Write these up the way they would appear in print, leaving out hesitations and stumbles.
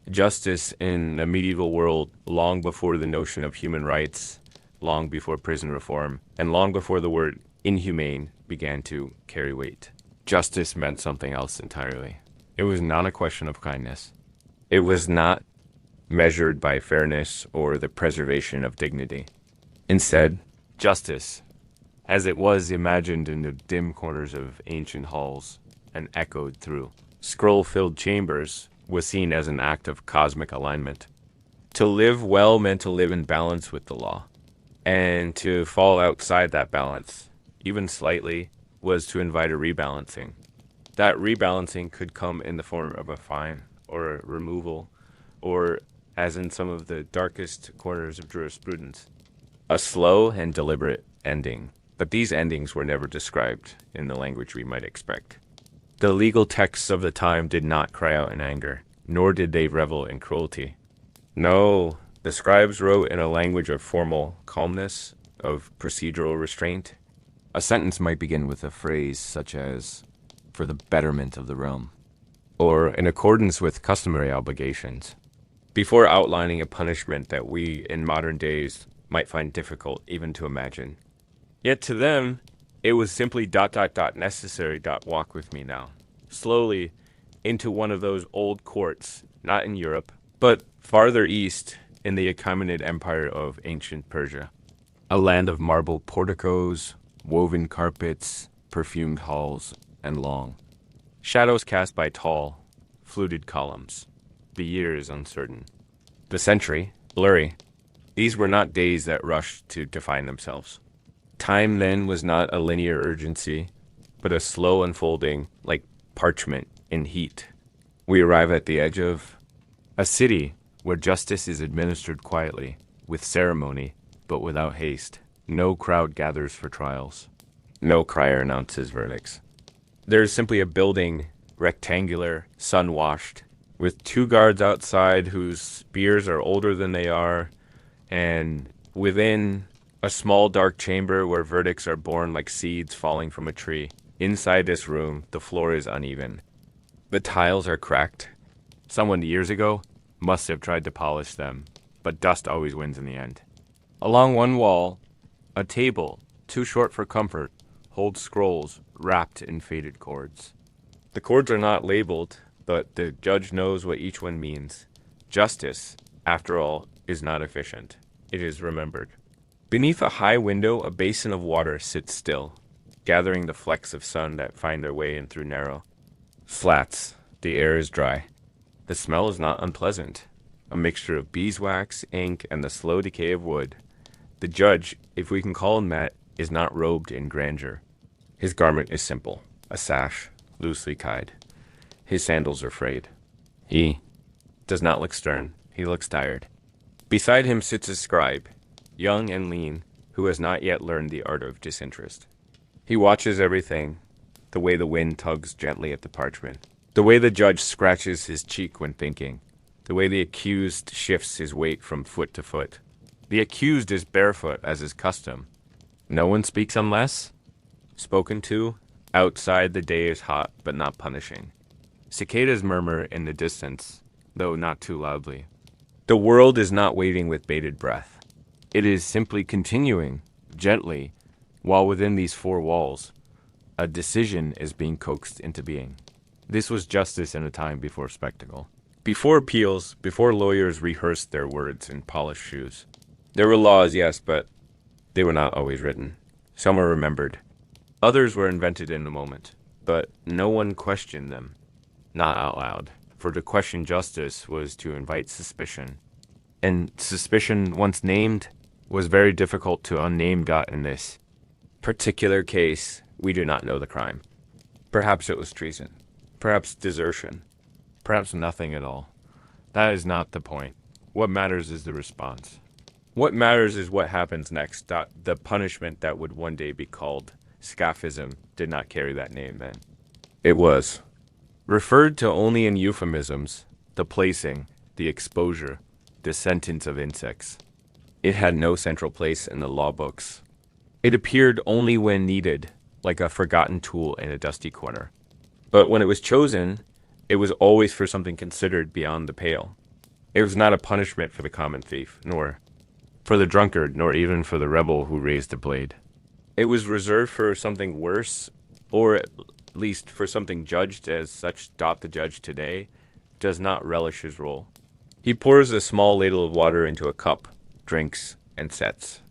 Justice in a medieval world long before the notion of human rights, long before prison reform, and long before the word inhumane began to carry weight. Justice meant something else entirely. It was not a question of kindness. It was not measured by fairness or the preservation of dignity. Instead, justice, as it was imagined in the dim corners of ancient halls and echoed through scroll-filled chambers, was seen as an act of cosmic alignment. To live well meant to live in balance with the law, and to fall outside that balance, even slightly, was to invite a rebalancing. That rebalancing could come in the form of a fine or a removal, or, as in some of the darkest corners of jurisprudence, a slow and deliberate ending. But these endings were never described in the language we might expect. The legal texts of the time did not cry out in anger, nor did they revel in cruelty. No, the scribes wrote in a language of formal calmness, of procedural restraint. A sentence might begin with a phrase such as, "for the betterment of the realm," or in accordance with customary obligations, before outlining a punishment that we, in modern days, might find difficult even to imagine. Yet to them, it was simply ... necessary ... walk with me now, slowly, into one of those old courts, not in Europe, but farther east in the Achaemenid Empire of ancient Persia. A land of marble porticos, woven carpets, perfumed halls, and long shadows cast by tall, fluted columns. The year is uncertain. The century, blurry. These were not days that rushed to define themselves. Time then was not a linear urgency, but a slow unfolding like parchment in heat. We arrive at the edge of a city where justice is administered quietly, with ceremony, but without haste. No crowd gathers for trials. No crier announces verdicts. There is simply a building, rectangular, sun-washed, with 2 guards outside whose spears are older than they are, and within a small dark chamber where verdicts are born like seeds falling from a tree. Inside this room, the floor is uneven. The tiles are cracked. Someone years ago must have tried to polish them, but dust always wins in the end. Along one wall, a table, too short for comfort, holds scrolls wrapped in faded cords. The cords are not labeled, but the judge knows what each one means. Justice, after all, is not efficient. It is remembered. Beneath a high window, a basin of water sits still, gathering the flecks of sun that find their way in through narrow slats. The air is dry. The smell is not unpleasant, a mixture of beeswax, ink, and the slow decay of wood. The judge, if we can call him that, is not robed in grandeur. His garment is simple, a sash, loosely tied. His sandals are frayed. He does not look stern. He looks tired. Beside him sits a scribe, young and lean, who has not yet learned the art of disinterest. He watches everything, the way the wind tugs gently at the parchment, the way the judge scratches his cheek when thinking, the way the accused shifts his weight from foot to foot. The accused is barefoot, as is custom. No one speaks unless spoken to. Outside the day is hot, but not punishing. Cicadas murmur in the distance, though not too loudly. The world is not waiting with bated breath. It is simply continuing, gently, while within these 4 walls, a decision is being coaxed into being. This was justice in a time before spectacle. Before appeals, before lawyers rehearsed their words in polished shoes. There were laws, yes, but they were not always written. Some were remembered. Others were invented in a moment, but no one questioned them. Not out loud, for to question justice was to invite suspicion. And suspicion, once named, was very difficult to unname got in this particular case. We do not know the crime. Perhaps it was treason. Perhaps desertion. Perhaps nothing at all. That is not the point. What matters is the response. What matters is what happens next. The punishment that would one day be called scaphism did not carry that name then. It was referred to only in euphemisms, the placing, the exposure, the sentence of insects. It had no central place in the law books. It appeared only when needed, like a forgotten tool in a dusty corner. But when it was chosen, it was always for something considered beyond the pale. It was not a punishment for the common thief, nor for the drunkard, nor even for the rebel who raised the blade. It was reserved for something worse, or at least for something judged as such. The judge today does not relish his role. He pours a small ladle of water into a cup, drinks, and sets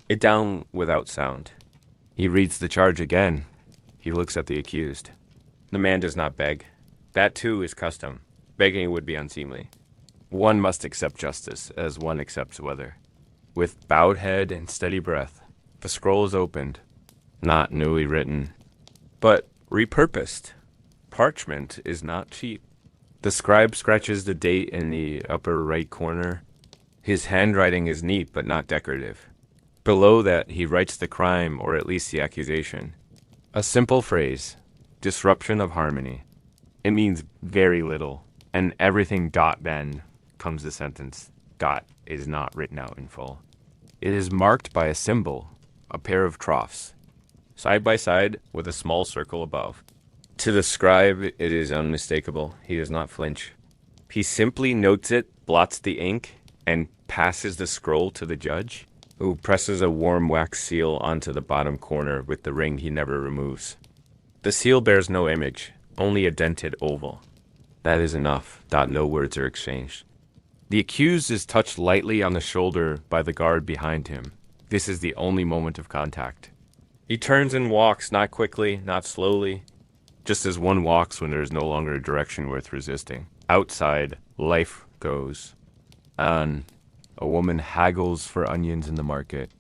it down without sound. He reads the charge again. He looks at the accused. The man does not beg. That too is custom. Begging would be unseemly. One must accept justice as one accepts weather. With bowed head and steady breath, the scroll is opened, not newly written, but repurposed. Parchment is not cheap. The scribe scratches the date in the upper right corner. His handwriting is neat but not decorative. Below that, he writes the crime, or at least the accusation. A simple phrase, disruption of harmony. It means very little, and everything then comes the sentence. Is not written out in full. It is marked by a symbol, a pair of troughs, side by side with a small circle above. To the scribe, it is unmistakable. He does not flinch. He simply notes it, blots the ink, and passes the scroll to the judge, who presses a warm wax seal onto the bottom corner with the ring he never removes. The seal bears no image, only a dented oval. That is enough. No words are exchanged. The accused is touched lightly on the shoulder by the guard behind him. This is the only moment of contact. He turns and walks, not quickly, not slowly, just as one walks when there is no longer a direction worth resisting. Outside, life goes on. A woman haggles for onions in the market.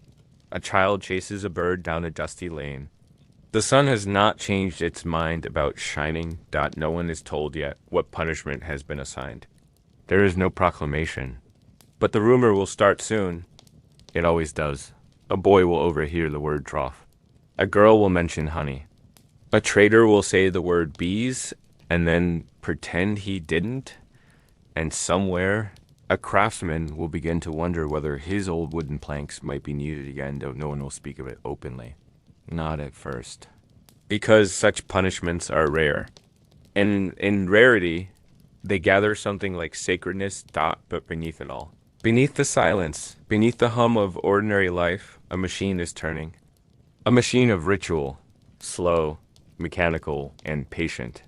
A child chases a bird down a dusty lane. The sun has not changed its mind about shining. No one is told yet what punishment has been assigned. There is no proclamation. But the rumor will start soon. It always does. A boy will overhear the word trough. A girl will mention honey. A trader will say the word bees and then pretend he didn't. And somewhere, a craftsman will begin to wonder whether his old wooden planks might be needed again, though no one will speak of it openly. Not at first. Because such punishments are rare. And in rarity, they gather something like sacredness, but beneath it all. Beneath the silence, beneath the hum of ordinary life, a machine is turning. A machine of ritual, slow, mechanical, and patient.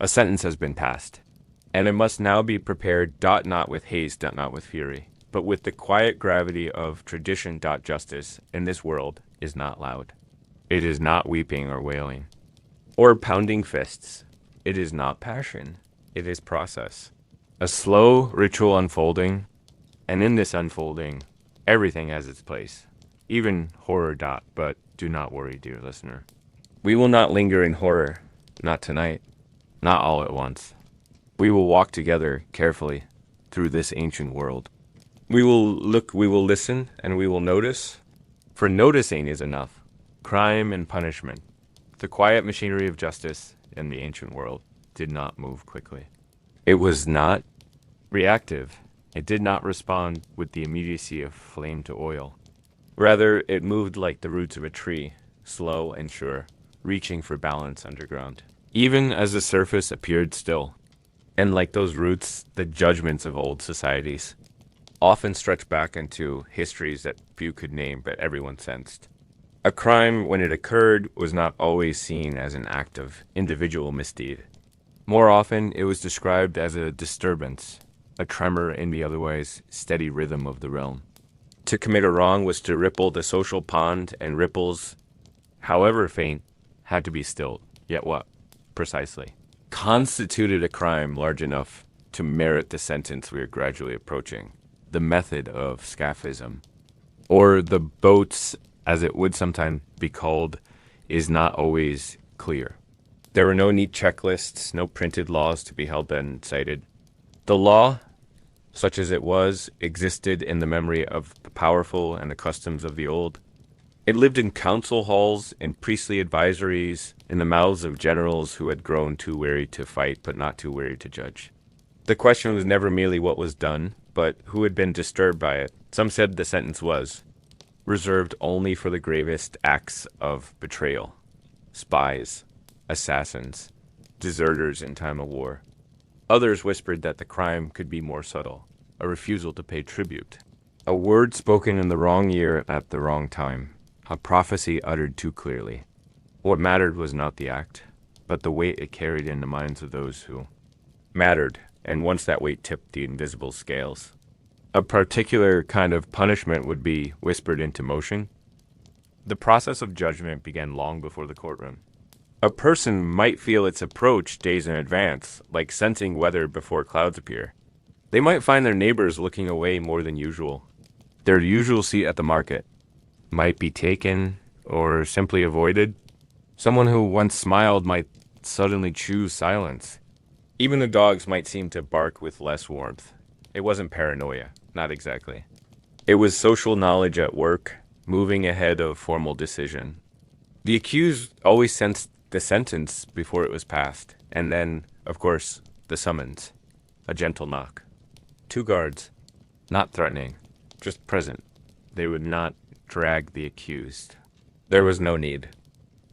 A sentence has been passed, and it must now be prepared, not with haste, not with fury, but with the quiet gravity of tradition. Justice in this world is not loud. It is not weeping or wailing, or pounding fists. It is not passion. It is process. A slow ritual unfolding, and in this unfolding, everything has its place. Even horror. But do not worry, dear listener. We will not linger in horror. Not tonight. Not all at once. We will walk together carefully through this ancient world. We will look, we will listen, and we will notice. For noticing is enough. Crime and punishment. The quiet machinery of justice in the ancient world did not move quickly. It was not reactive. It did not respond with the immediacy of flame to oil. Rather, it moved like the roots of a tree, slow and sure, reaching for balance underground. Even as the surface appeared still, and like those roots, the judgments of old societies often stretch back into histories that few could name but everyone sensed. A crime, when it occurred, was not always seen as an act of individual misdeed. More often, it was described as a disturbance, a tremor in the otherwise steady rhythm of the realm. To commit a wrong was to ripple the social pond, and ripples, however faint, had to be stilled. Yet what, precisely, constituted a crime large enough to merit the sentence we are gradually approaching? The method of scaphism, or the boats, as it would sometimes be called, is not always clear. There were no neat checklists, no printed laws to be held and cited. The law, such as it was, existed in the memory of the powerful and the customs of the old. It lived in council halls, in priestly advisories, in the mouths of generals who had grown too weary to fight but not too weary to judge. The question was never merely what was done, but who had been disturbed by it. Some said the sentence was reserved only for the gravest acts of betrayal, spies, assassins, deserters in time of war. Others whispered that the crime could be more subtle. a refusal to pay tribute, a word spoken in the wrong year at the wrong time, a prophecy uttered too clearly. What mattered was not the act, but the weight it carried in the minds of those who mattered, and once that weight tipped the invisible scales. A particular kind of punishment would be whispered into motion. The process of judgment began long before the courtroom. A person might feel its approach days in advance, like sensing weather before clouds appear. They might find their neighbors looking away more than usual. Their usual seat at the market might be taken or simply avoided. Someone who once smiled might suddenly choose silence. Even the dogs might seem to bark with less warmth. It wasn't paranoia, not exactly. It was social knowledge at work, moving ahead of formal decision. The accused always sensed the sentence before it was passed, and then, of course, the summons. A gentle knock. 2 guards, not threatening, just present. They would not drag the accused. There was no need.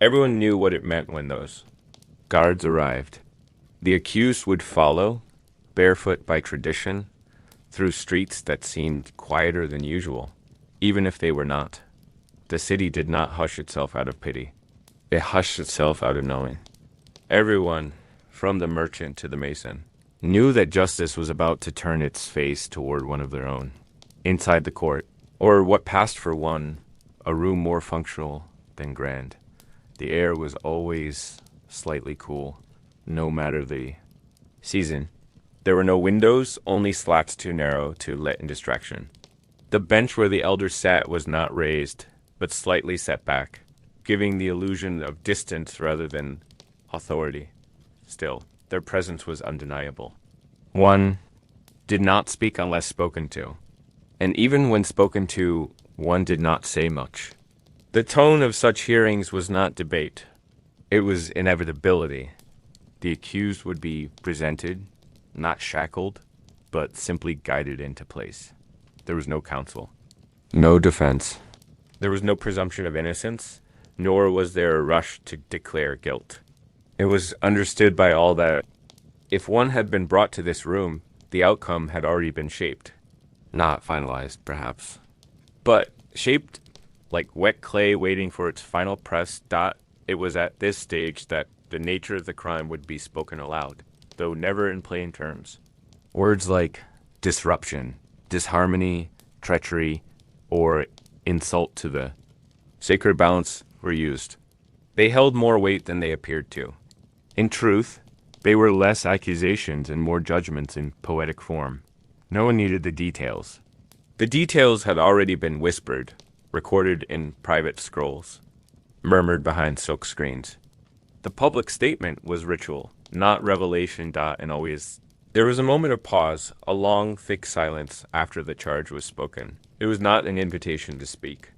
Everyone knew what it meant when those guards arrived. The accused would follow, barefoot by tradition, through streets that seemed quieter than usual, even if they were not. The city did not hush itself out of pity. It hushed itself out of knowing. Everyone, from the merchant to the mason, knew that justice was about to turn its face toward one of their own, inside the court, or what passed for one, a room more functional than grand. The air was always slightly cool, no matter the season. There were no windows, only slats too narrow to let in distraction. The bench where the elders sat was not raised, but slightly set back, giving the illusion of distance rather than authority. Still, their presence was undeniable. One did not speak unless spoken to, and even when spoken to, one did not say much. The tone of such hearings was not debate. It was inevitability. The accused would be presented, not shackled, but simply guided into place. There was no counsel, no defense. There was no presumption of innocence, nor was there a rush to declare guilt. It was understood by all that if one had been brought to this room, the outcome had already been shaped. Not finalized, perhaps, but shaped like wet clay waiting for its final press. It was at this stage that the nature of the crime would be spoken aloud, though never in plain terms. Words like disruption, disharmony, treachery, or insult to the sacred balance were used. They held more weight than they appeared to. In truth, they were less accusations and more judgments in poetic form. No one needed the details. The details had already been whispered, recorded in private scrolls, murmured behind silk screens. The public statement was ritual, not revelation. And always. There was a moment of pause, a long, thick silence after the charge was spoken. It was not an invitation to speak.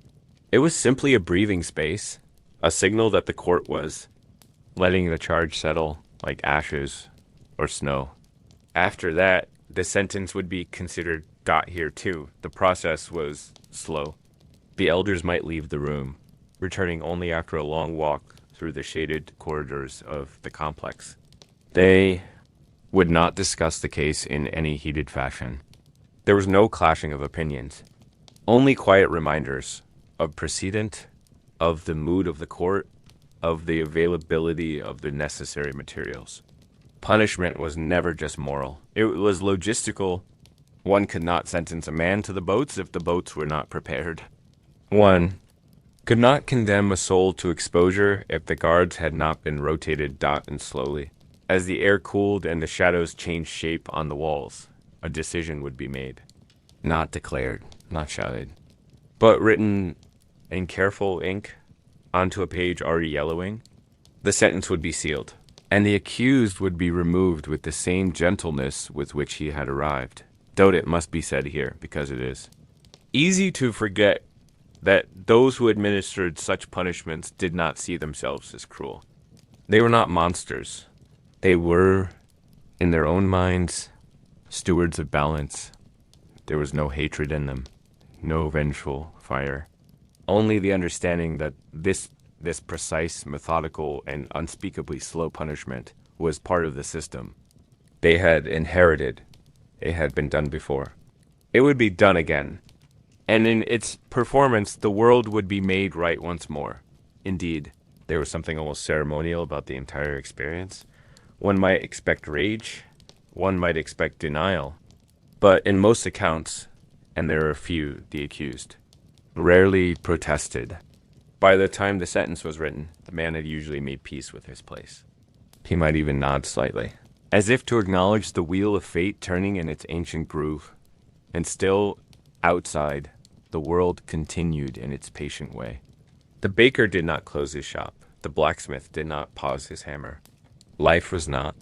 It was simply a breathing space, a signal that the court was letting the charge settle like ashes or snow. After that, the sentence would be considered. Here too, the process was slow. The elders might leave the room, returning only after a long walk through the shaded corridors of the complex. They would not discuss the case in any heated fashion. There was no clashing of opinions, only quiet reminders of precedent, of the mood of the court, of the availability of the necessary materials. Punishment was never just moral. It was logistical. One could not sentence a man to the boats if the boats were not prepared. One could not condemn a soul to exposure if the guards had not been rotated and slowly. As the air cooled and the shadows changed shape on the walls, a decision would be made. Not declared, not shouted, but written in careful ink onto a page already yellowing. The sentence would be sealed, and the accused would be removed with the same gentleness with which he had arrived. Doubt it must be said here, because it is. Easy to forget that those who administered such punishments did not see themselves as cruel. They were not monsters. They were, in their own minds, stewards of balance. There was no hatred in them, no vengeful fire. Only the understanding that this precise, methodical, and unspeakably slow punishment was part of the system. They had inherited. It had been done before. It would be done again. And in its performance, the world would be made right once more. Indeed, there was something almost ceremonial about the entire experience. One might expect rage, one might expect denial, but in most accounts, and there are few, the accused, rarely protested. By the time the sentence was written, the man had usually made peace with his place. He might even nod slightly, as if to acknowledge the wheel of fate turning in its ancient groove. And still, outside, the world continued in its patient way. The baker did not close his shop. The blacksmith did not pause his hammer. Life was not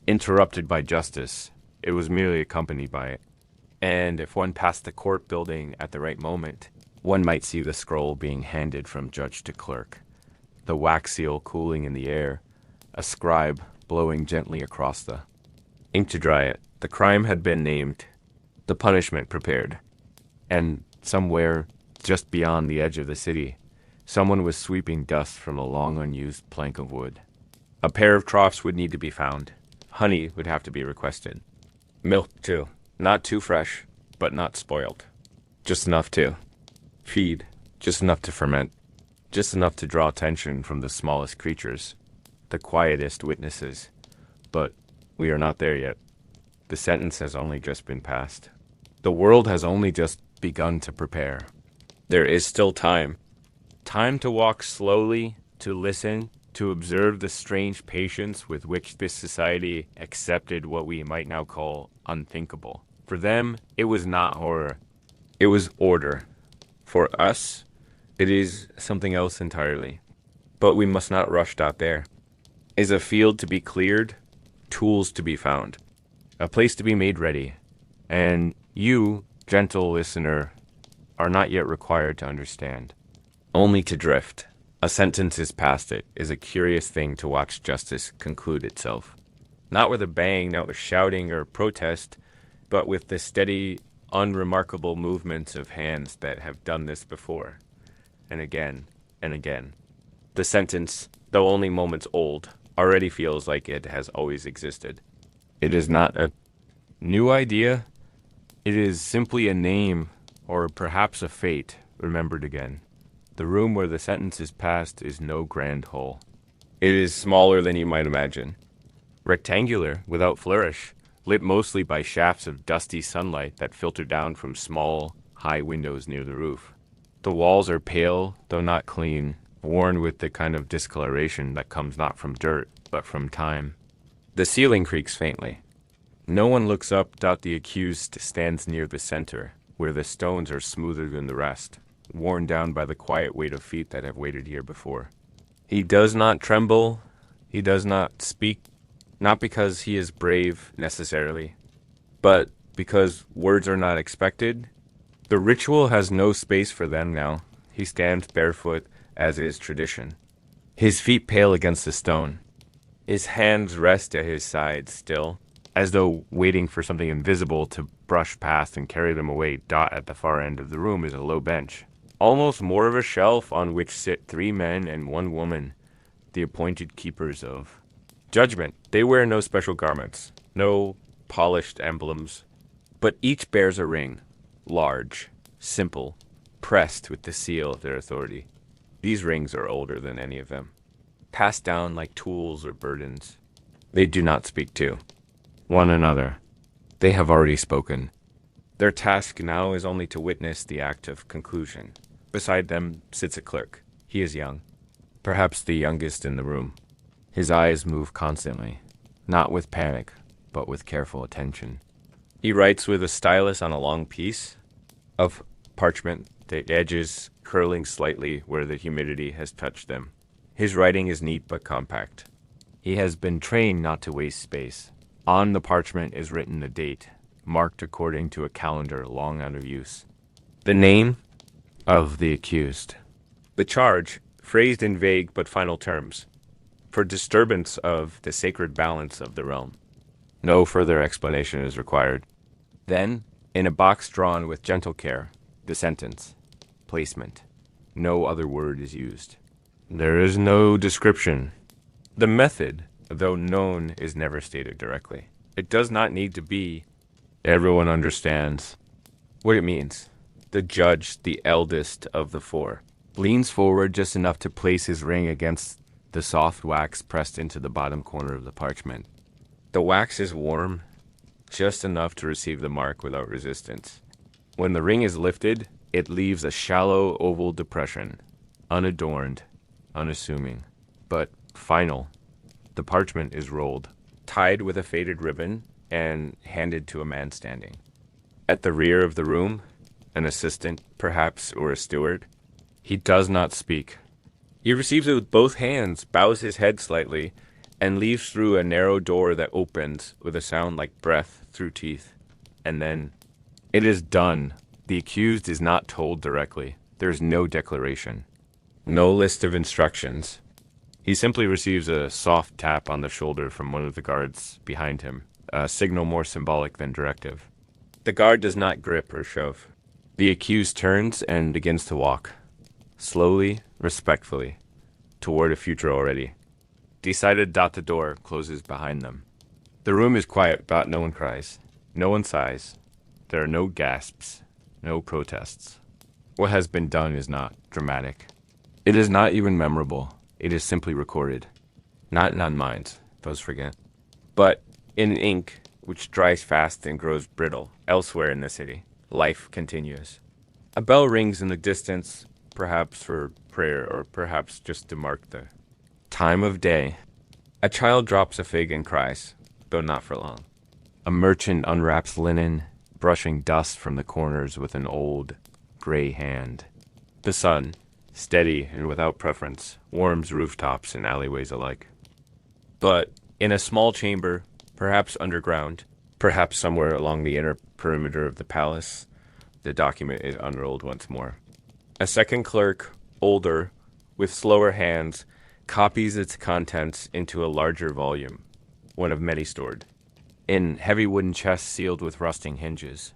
interrupted by justice. It was merely accompanied by it. And if one passed the court building at the right moment, one might see the scroll being handed from judge to clerk, the wax seal cooling in the air, a scribe blowing gently across the ink to dry it. The crime had been named, the punishment prepared, and somewhere just beyond the edge of the city, someone was sweeping dust from a long unused plank of wood. A pair of troughs would need to be found. Honey would have to be requested. Milk, too. Not too fresh, but not spoiled. Just enough to feed, just enough to ferment, just enough to draw attention from the smallest creatures, the quietest witnesses. But we are not there yet. The sentence has only just been passed. The world has only just begun to prepare. There is still time. Time to walk slowly, to listen, to observe the strange patience with which this society accepted what we might now call unthinkable. For them, it was not horror. It was order. For us, it is something else entirely. But we must not rush out there. Is a field to be cleared, tools to be found, a place to be made ready. And you, gentle listener, are not yet required to understand. Only to drift. A sentence is past it is a curious thing to watch justice conclude itself. Not with a bang, not with shouting or protest, but with the steady, unremarkable movements of hands that have done this before, and again, and again. The sentence, though only moments old, already feels like it has always existed. It is not a new idea. It is simply a name, or perhaps a fate, remembered again. The room where the sentence is passed is no grand hole. It is smaller than you might imagine. Rectangular, without flourish, lit mostly by shafts of dusty sunlight that filter down from small, high windows near the roof. The walls are pale, though not clean, worn with the kind of discoloration that comes not from dirt, but from time. The ceiling creaks faintly. No one looks up. The accused stands near the center, where the stones are smoother than the rest, worn down by the quiet weight of feet that have waited here before. He does not tremble. He does not speak, not because he is brave necessarily, but because words are not expected. The ritual has no space for them now. He stands barefoot, as is tradition. His feet pale against the stone. His hands rest at his sides still, as though waiting for something invisible to brush past and carry them away. At the far end of the room is a low bench, almost more of a shelf on which sit 3 men and 1 woman, the appointed keepers of judgment. They wear no special garments, no polished emblems, but each bears a ring, large, simple, pressed with the seal of their authority. These rings are older than any of them, passed down like tools or burdens. They do not speak to one another. They have already spoken. Their task now is only to witness the act of conclusion. Beside them sits a clerk. He is young, perhaps the youngest in the room. His eyes move constantly, not with panic, but with careful attention. He writes with a stylus on a long piece of parchment, the edges curling slightly where the humidity has touched them. His writing is neat but compact. He has been trained not to waste space. On the parchment is written a date, marked according to a calendar long out of use. The name of the accused. The charge, phrased in vague but final terms, for disturbance of the sacred balance of the realm. No further explanation is required. Then, in a box drawn with gentle care, the sentence, placement. No other word is used. There is no description. The method, though known, is never stated directly. It does not need to be. Everyone understands. What it means. The judge, the eldest of the four, leans forward just enough to place his ring against the soft wax pressed into the bottom corner of the parchment. The wax is warm, just enough to receive the mark without resistance. When the ring is lifted, it leaves a shallow oval depression, unadorned, unassuming, but final. The parchment is rolled, tied with a faded ribbon, and handed to a man standing. At the rear of the room, an assistant, perhaps, or a steward. He does not speak. He receives it with both hands, bows his head slightly, and leaves through a narrow door that opens with a sound like breath through teeth. And then, it is done. The accused is not told directly. There is no declaration. No list of instructions. He simply receives a soft tap on the shoulder from one of the guards behind him, a signal more symbolic than directive. The guard does not grip or shove. The accused turns and begins to walk, slowly, respectfully, toward a future already. Decided that the door closes behind them. The room is quiet, but no one cries. No one sighs. There are no gasps, no protests. What has been done is not dramatic. It is not even memorable. It is simply recorded. Not in minds, those forget. But in ink, which dries fast and grows brittle elsewhere in the city. Life continues. A bell rings in the distance, perhaps for prayer or perhaps just to mark the time of day. A child drops a fig and cries, though not for long. A merchant unwraps linen, brushing dust from the corners with an old, gray hand. The sun, steady and without preference, warms rooftops and alleyways alike. But in a small chamber, perhaps underground, perhaps somewhere along the inner perimeter of the palace, the document is unrolled once more. A second clerk, older, with slower hands, copies its contents into a larger volume, one of many stored, in heavy wooden chests sealed with rusting hinges.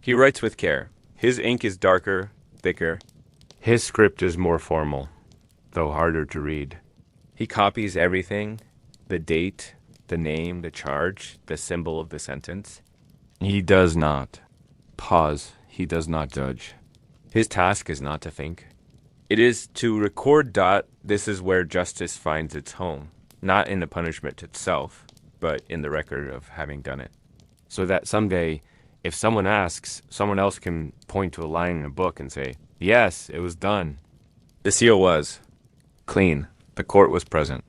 He writes with care. His ink is darker, thicker. His script is more formal, though harder to read. He copies everything, the date, the name, the charge, the symbol of the sentence. He does not pause. He does not judge. His task is not to think. It is to record. This is where justice finds its home, not in the punishment itself, but in the record of having done it. So that someday, if someone asks, someone else can point to a line in a book and say, yes, it was done. The seal was clean. The court was present.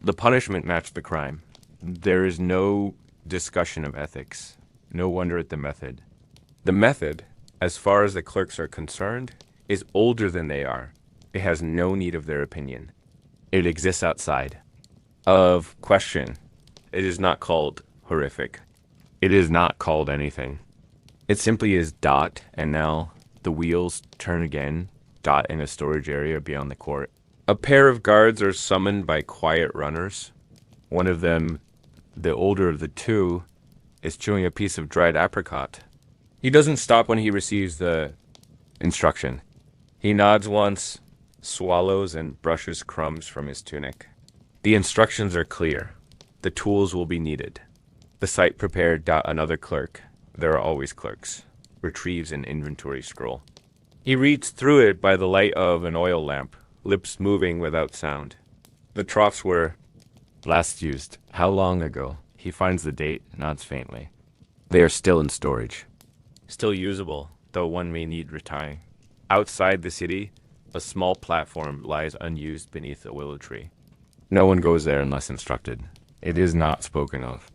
The punishment matched the crime. There is no discussion of ethics. No wonder at the method. The method, as far as the clerks are concerned, is older than they are. It has no need of their opinion. It exists outside of question. It is not called horrific. It is not called anything. It simply is dot, and now the wheels turn again, dot in a storage area beyond the court. A pair of guards are summoned by quiet runners. One of them, the older of the two, is chewing a piece of dried apricot. He doesn't stop when he receives the instruction. He nods once, swallows, and brushes crumbs from his tunic. The instructions are clear. The tools will be needed. The site prepared. Another clerk, there are always clerks, retrieves an inventory scroll. He reads through it by the light of an oil lamp, lips moving without sound. The troughs were last used. How long ago? He finds the date, nods faintly. They are still in storage. Still usable, though one may need retying. Outside the city, a small platform lies unused beneath a willow tree. No one goes there unless instructed. It is not spoken of.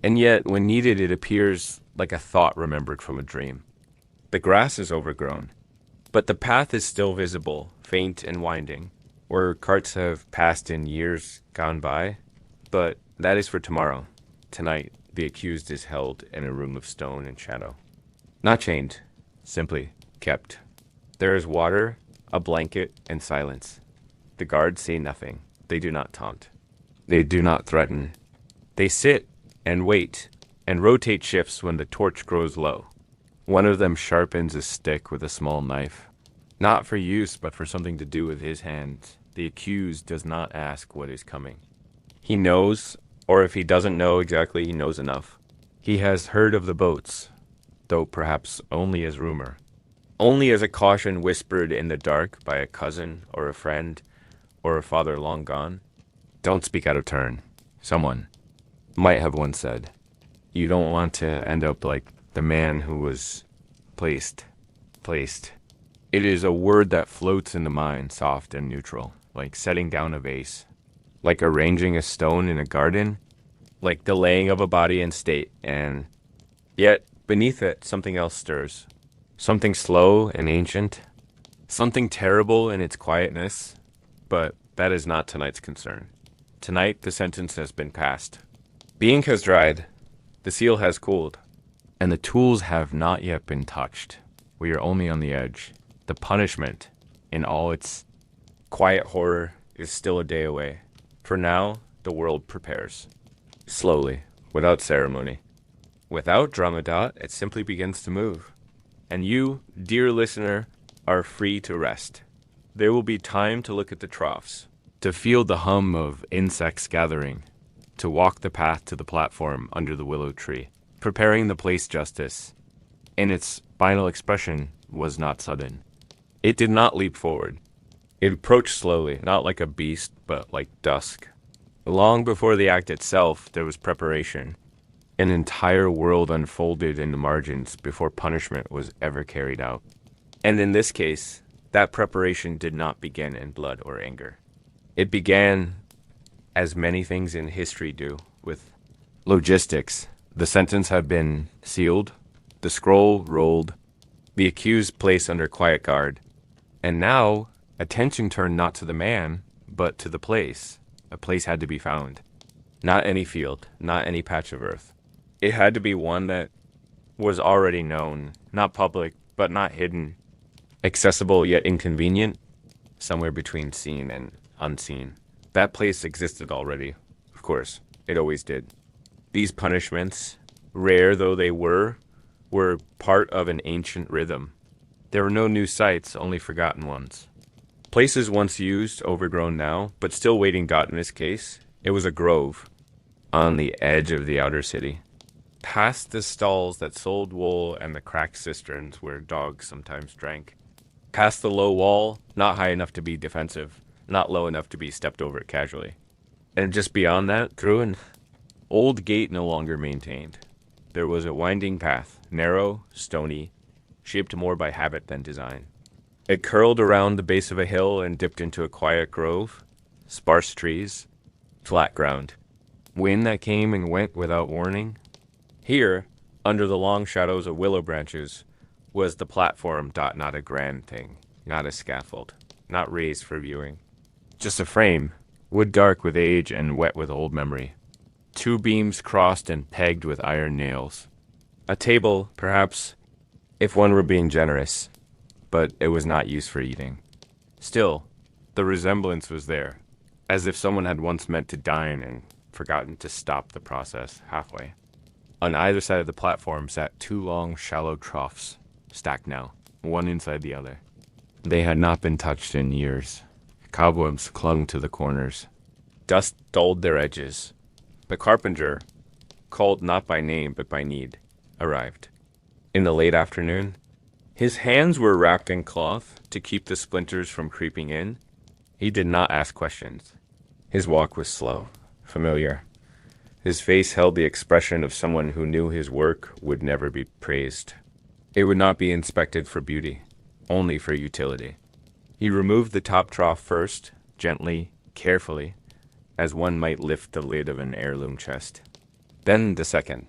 And yet, when needed, it appears like a thought remembered from a dream. The grass is overgrown, but the path is still visible, faint and winding, where carts have passed in years gone by. But that is for tomorrow. Tonight, the accused is held in a room of stone and shadow. Not chained, simply kept. There is water, a blanket, and silence. The guards say nothing. They do not taunt. They do not threaten. They sit and wait and rotate shifts when the torch grows low. One of them sharpens a stick with a small knife. Not for use, but for something to do with his hands. The accused does not ask what is coming. He knows, or if he doesn't know exactly, he knows enough. He has heard of the boats. though perhaps only as rumor. Only as a caution whispered in the dark by a cousin or a friend or a father long gone. Don't speak out of turn. Someone might have once said, you don't want to end up like the man who was placed. It is a word that floats in the mind, soft and neutral, like setting down a vase, like arranging a stone in a garden, like the laying of a body in state, and yet beneath it something else stirs. Something slow and ancient, something terrible in its quietness, but that is not tonight's concern. Tonight the sentence has been passed. The ink has dried, the seal has cooled, and the tools have not yet been touched. We are only on the edge. The punishment, in all its quiet horror, is still a day away. For now, the world prepares. Slowly, without ceremony. Without drama. It simply begins to move. And you, dear listener, are free to rest. There will be time to look at the troughs, to feel the hum of insects gathering, to walk the path to the platform under the willow tree, preparing the place justice. And its final expression was not sudden. It did not leap forward. It approached slowly, not like a beast, but like dusk. Long before the act itself, there was preparation. An entire world unfolded in the margins before punishment was ever carried out. And in this case, that preparation did not begin in blood or anger. It began, as many things in history do, with logistics. The sentence had been sealed, the scroll rolled, the accused placed under quiet guard. And now, attention turned not to the man, but to the place. A place had to be found. Not any field, not any patch of earth. It had to be one that was already known, not public, but not hidden, accessible yet inconvenient, somewhere between seen and unseen. That place existed already, of course, it always did. These punishments, rare though they were part of an ancient rhythm. There were no new sites, only forgotten ones. Places once used, overgrown now, but still waiting God in this case. It was a grove on the edge of the outer city. Past the stalls that sold wool and the cracked cisterns where dogs sometimes drank. Past the low wall, not high enough to be defensive, not low enough to be stepped over casually. And just beyond that, through an old gate no longer maintained. There was a winding path, narrow, stony, shaped more by habit than design. It curled around the base of a hill and dipped into a quiet grove, sparse trees, flat ground. Wind that came and went without warning. Here, under the long shadows of willow branches, was the platform. Not a grand thing, not a scaffold, not raised for viewing. Just a frame, wood dark with age and wet with old memory. Two beams crossed and pegged with iron nails. A table, perhaps, if one were being generous, but it was not used for eating. Still, the resemblance was there, as if someone had once meant to dine and forgotten to stop the process halfway. On either side of the platform sat two long, shallow troughs, stacked now, one inside the other. They had not been touched in years. Cobwebs clung to the corners. Dust dulled their edges. The carpenter, called not by name but by need, arrived. In the late afternoon, his hands were wrapped in cloth to keep the splinters from creeping in. He did not ask questions. His walk was slow, familiar. His face held the expression of someone who knew his work would never be praised. It would not be inspected for beauty, only for utility. He removed the top trough first, gently, carefully, as one might lift the lid of an heirloom chest. Then the second.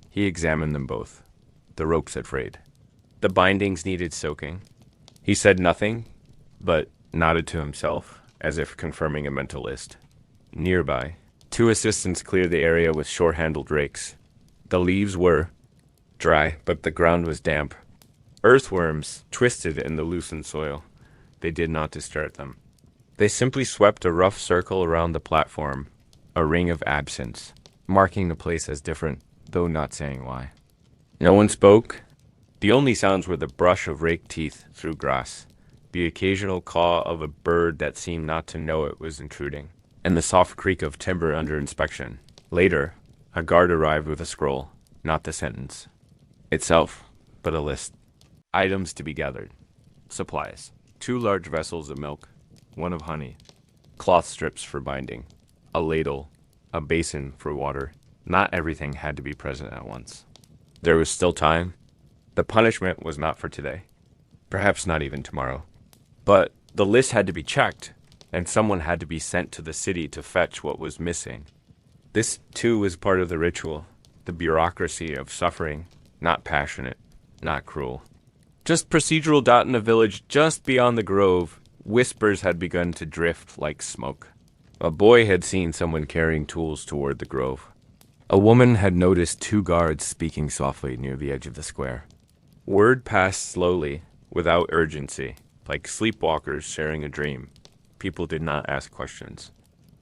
He examined them both. The ropes had frayed. The bindings needed soaking. He said nothing, but nodded to himself, as if confirming a mental list. Nearby, two assistants cleared the area with short-handled rakes. The leaves were dry, but the ground was damp. Earthworms twisted in the loosened soil. They did not disturb them. They simply swept a rough circle around the platform, a ring of absence, marking the place as different, though not saying why. No one spoke. The only sounds were the brush of raked teeth through grass, the occasional caw of a bird that seemed not to know it was intruding, and the soft creak of timber under inspection. Later, a guard arrived with a scroll, not the sentence itself, but a list. Items to be gathered. Supplies. 2 large vessels of milk, 1 of honey, cloth strips for binding, a ladle, a basin for water. Not everything had to be present at once. There was still time. The punishment was not for today. Perhaps not even tomorrow. But the list had to be checked, and someone had to be sent to the city to fetch what was missing. This, too, was part of the ritual, the bureaucracy of suffering, not passionate, not cruel. Just procedural. In a village just beyond the grove, whispers had begun to drift like smoke. A boy had seen someone carrying tools toward the grove. A woman had noticed 2 guards speaking softly near the edge of the square. Word passed slowly, without urgency, like sleepwalkers sharing a dream. People did not ask questions.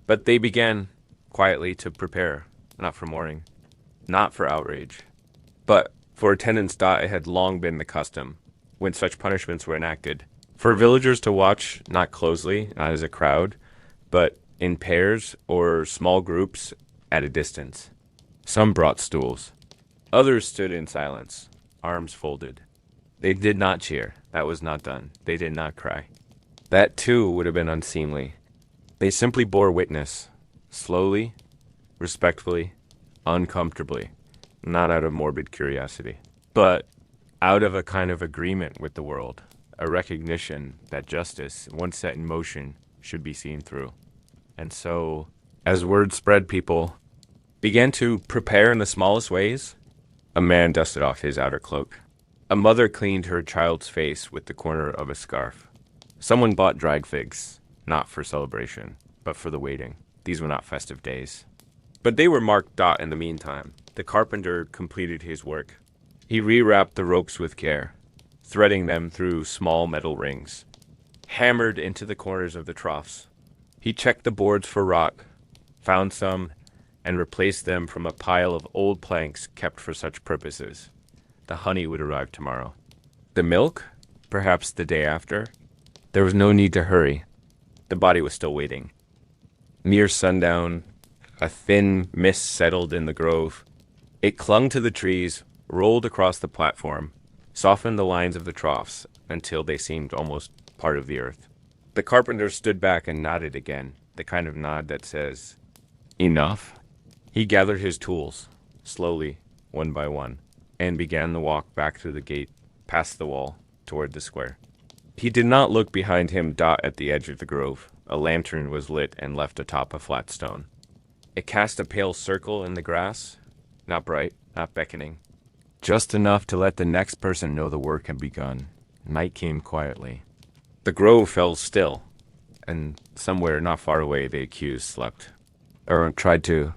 But they began, quietly, to prepare, not for mourning, not for outrage. But for attendants, it had long been the custom, when such punishments were enacted, for villagers to watch, not closely, not as a crowd, but in pairs or small groups at a distance. Some brought stools. Others stood in silence, arms folded. They did not cheer. That was not done. They did not cry. That, too, would have been unseemly. They simply bore witness, slowly, respectfully, uncomfortably, not out of morbid curiosity, but out of a kind of agreement with the world, a recognition that justice, once set in motion, should be seen through. And so, as word spread, people began to prepare in the smallest ways. A man dusted off his outer cloak. A mother cleaned her child's face with the corner of a scarf. Someone bought dried figs, not for celebration, but for the waiting. These were not festive days. But they were marked. In the meantime, the carpenter completed his work. He rewrapped the ropes with care, threading them through small metal rings, hammered into the corners of the troughs. He checked the boards for rot, found some, and replaced them from a pile of old planks kept for such purposes. The honey would arrive tomorrow. The milk? Perhaps the day after. There was no need to hurry. The body was still waiting. Near sundown, a thin mist settled in the grove. It clung to the trees, rolled across the platform, softened the lines of the troughs until they seemed almost part of the earth. The carpenter stood back and nodded again, the kind of nod that says, "Enough?" He gathered his tools, slowly, one by one, and began the walk back through the gate, past the wall, toward the square. He did not look behind him. At the edge of the grove, a lantern was lit and left atop a flat stone. It cast a pale circle in the grass, not bright, not beckoning, just enough to let the next person know the work had begun. Night came quietly. The grove fell still, and somewhere not far away the accused slept, or tried to.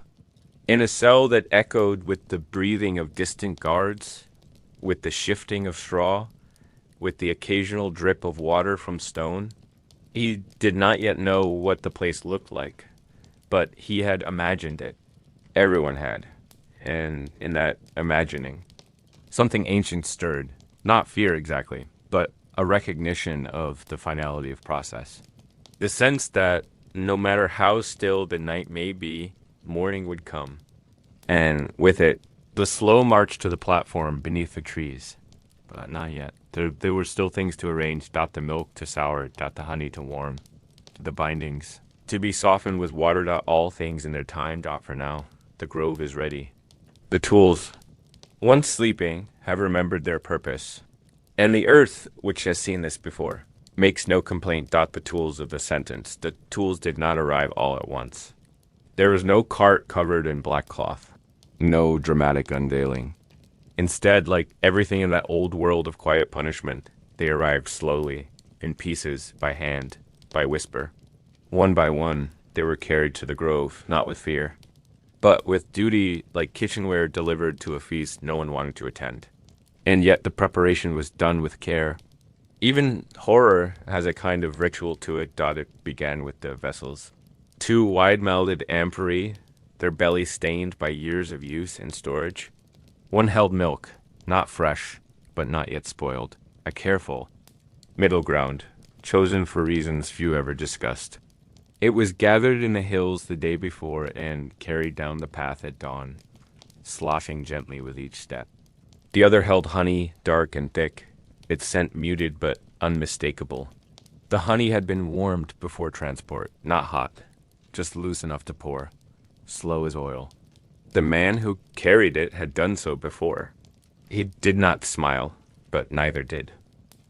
In a cell that echoed with the breathing of distant guards, with the shifting of straw, with the occasional drip of water from stone. He did not yet know what the place looked like, but he had imagined it. Everyone had, and in that imagining, something ancient stirred, not fear exactly, but a recognition of the finality of process. The sense that no matter how still the night may be, morning would come. And with it, the slow march to the platform beneath the trees. But not yet. There were still things to arrange. The milk to sour. The honey to warm. The bindings to be softened with water. All things in their time. For now, the grove is ready. The tools, once sleeping, have remembered their purpose. And the earth, which has seen this before, makes no complaint. The tools of the sentence. The tools did not arrive all at once. There was no cart covered in black cloth. No dramatic unveiling. Instead, like everything in that old world of quiet punishment, they arrived slowly, in pieces, by hand, by whisper. One by one, they were carried to the grove, not with fear, but with duty like kitchenware delivered to a feast no one wanted to attend. And yet the preparation was done with care. Even horror has a kind of ritual to it. It began with the vessels. 2 wide-mouthed amphorae, their bellies stained by years of use and storage. One held milk, not fresh, but not yet spoiled. A careful middle ground, chosen for reasons few ever discussed. It was gathered in the hills the day before and carried down the path at dawn, sloshing gently with each step. The other held honey, dark and thick, its scent muted but unmistakable. The honey had been warmed before transport, not hot, just loose enough to pour, slow as oil. The man who carried it had done so before. He did not smile, but neither did.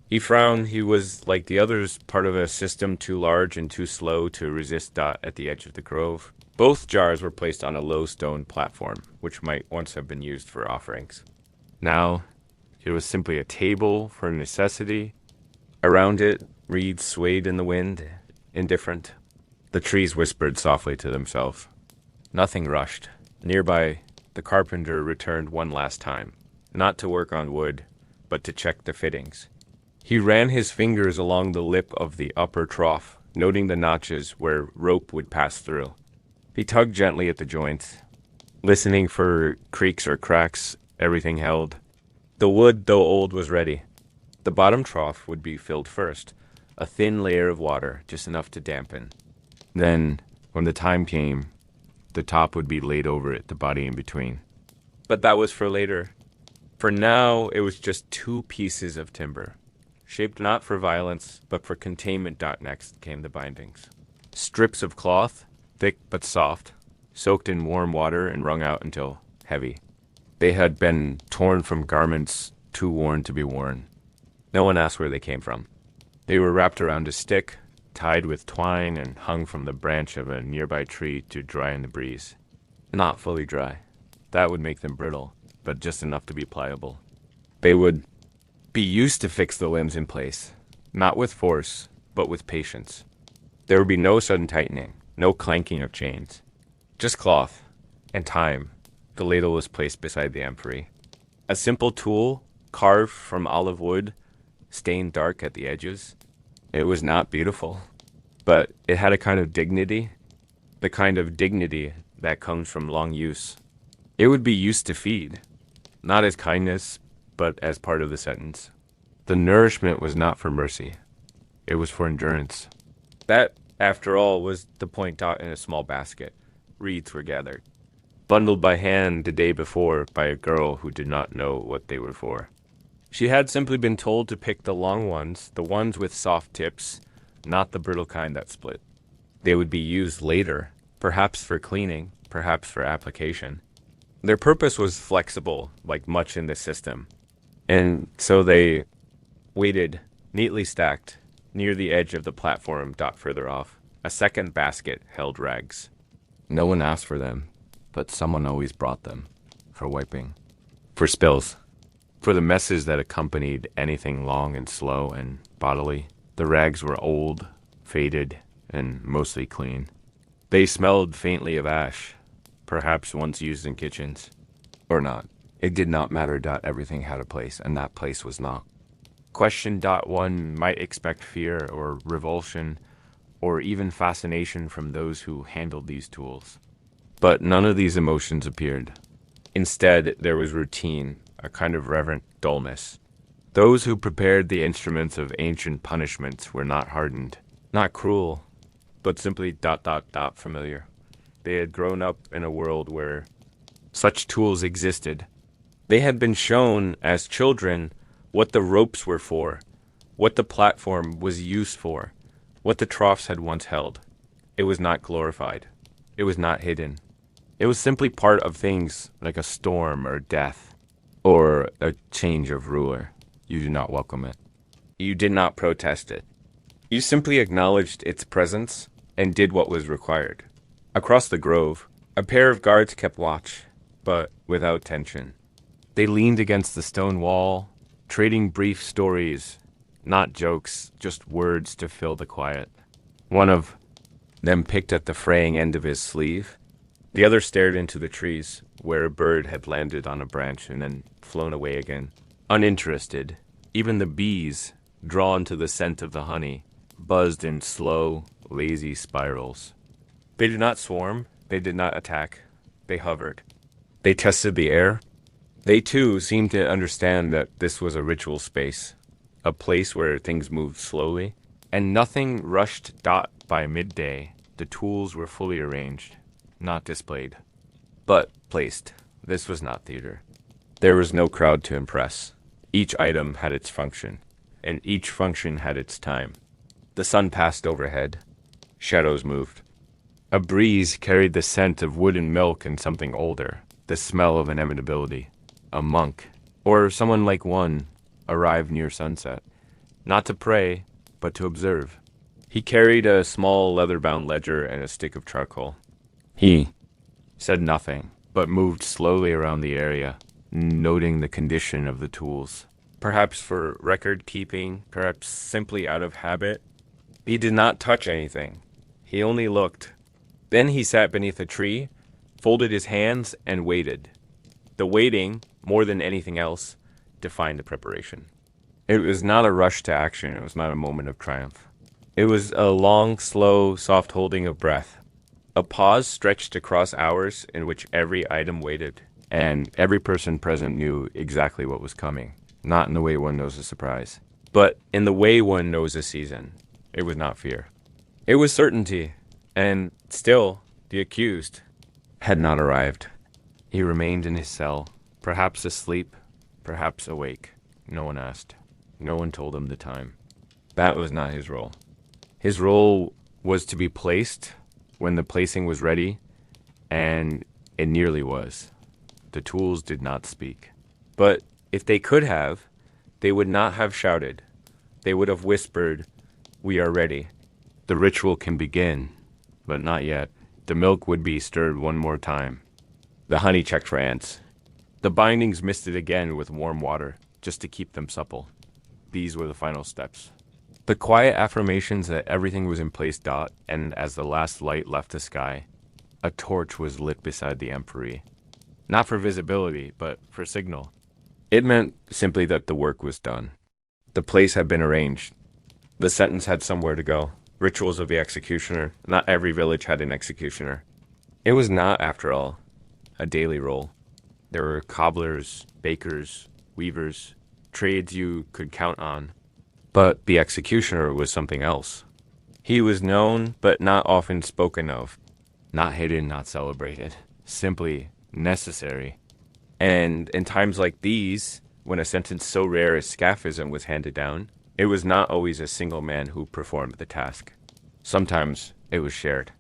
He frowned. He was, like the others, part of a system too large and too slow to resist Dot at the edge of the grove. Both jars were placed on a low stone platform, which might once have been used for offerings. Now, it was simply a table for necessity. Around it, reeds swayed in the wind, indifferent. The trees whispered softly to themselves. Nothing rushed. Nearby, the carpenter returned one last time, not to work on wood, but to check the fittings. He ran his fingers along the lip of the upper trough, noting the notches where rope would pass through. He tugged gently at the joints, listening for creaks or cracks. Everything held. The wood, though old, was ready. The bottom trough would be filled first, a thin layer of water, just enough to dampen. Then, when the time came, the top would be laid over it, the body in between. But that was for later. For now, it was just two pieces of timber, shaped not for violence, but for containment. Next came the bindings. Strips of cloth, thick but soft, soaked in warm water and wrung out until heavy. They had been torn from garments too worn to be worn. No one asked where they came from. They were wrapped around a stick, tied with twine, and hung from the branch of a nearby tree to dry in the breeze. Not fully dry. That would make them brittle, but just enough to be pliable. They would be used to fix the limbs in place, not with force, but with patience. There would be no sudden tightening, no clanking of chains. Just cloth and time. The ladle was placed beside the amphory. A simple tool, carved from olive wood, stained dark at the edges. It was not beautiful, but it had a kind of dignity, the kind of dignity that comes from long use. It would be used to feed, not as kindness, but as part of the sentence. The nourishment was not for mercy. It was for endurance. That, after all, was the point. In a small basket. Reeds were gathered, bundled by hand the day before by a girl who did not know what they were for. She had simply been told to pick the long ones, the ones with soft tips, not the brittle kind that split. They would be used later, perhaps for cleaning, perhaps for application. Their purpose was flexible, like much in the system. And so they waited, neatly stacked, near the edge of the platform. Further off, a second basket held rags. No one asked for them, but someone always brought them. For wiping. For spills. For the messes that accompanied anything long and slow and bodily. The rags were old, faded, and mostly clean. They smelled faintly of ash, perhaps once used in kitchens. Or not. It did not matter. Everything had a place, and that place was not. Question. One might expect fear or revulsion or even fascination from those who handled these tools. But none of these emotions appeared. Instead, there was routine, a kind of reverent dullness. Those who prepared the instruments of ancient punishments were not hardened, not cruel, but simply ... familiar. They had grown up in a world where such tools existed. They had been shown as children what the ropes were for, what the platform was used for, what the troughs had once held. It was not glorified. It was not hidden. It was simply part of things like a storm or death or a change of ruler. You did not welcome it. You did not protest it. You simply acknowledged its presence and did what was required. Across the grove, a pair of guards kept watch, but without tension. They leaned against the stone wall, trading brief stories, not jokes, just words to fill the quiet. One of them picked at the fraying end of his sleeve. The other stared into the trees, where a bird had landed on a branch and then flown away again. Uninterested, even the bees, drawn to the scent of the honey, buzzed in slow, lazy spirals. They did not swarm, they did not attack, they hovered. They tested the air. They too seemed to understand that this was a ritual space, a place where things moved slowly, and nothing rushed. By midday, the tools were fully arranged, not displayed, but placed. This was not theater. There was no crowd to impress. Each item had its function, and each function had its time. The sun passed overhead. Shadows moved. A breeze carried the scent of wood and milk and something older, the smell of inevitability. A monk, or someone like one, arrived near sunset, not to pray, but to observe. He carried a small leather-bound ledger and a stick of charcoal. He said nothing, but moved slowly around the area, noting the condition of the tools. Perhaps for record-keeping, perhaps simply out of habit. He did not touch anything. He only looked. Then he sat beneath a tree, folded his hands, and waited. The waiting, more than anything else, defined the preparation. It was not a rush to action. It was not a moment of triumph. It was a long, slow, soft holding of breath. A pause stretched across hours in which every item waited, and every person present knew exactly what was coming. Not in the way one knows a surprise, but in the way one knows a season. It was not fear. It was certainty, and still, the accused had not arrived. He remained in his cell, perhaps asleep, perhaps awake. No one asked. No one told him the time. That was not his role. His role was to be placed when the placing was ready, and it nearly was. The tools did not speak. But if they could have, they would not have shouted. They would have whispered, "We are ready." The ritual can begin, but not yet. The milk would be stirred one more time. The honey checked for ants. The bindings misted again with warm water, just to keep them supple. These were the final steps. The quiet affirmations that everything was in place dot, and as the last light left the sky, a torch was lit beside the amphory. Not for visibility, but for signal. It meant simply that the work was done. The place had been arranged. The sentence had somewhere to go. Rituals of the executioner. Not every village had an executioner. It was not, after all, a daily role. There were cobblers, bakers, weavers, trades you could count on. But the executioner was something else. He was known, but not often spoken of. Not hidden, not celebrated. Simply necessary. And in times like these, when a sentence so rare as scaphism was handed down, it was not always a single man who performed the task. Sometimes it was shared.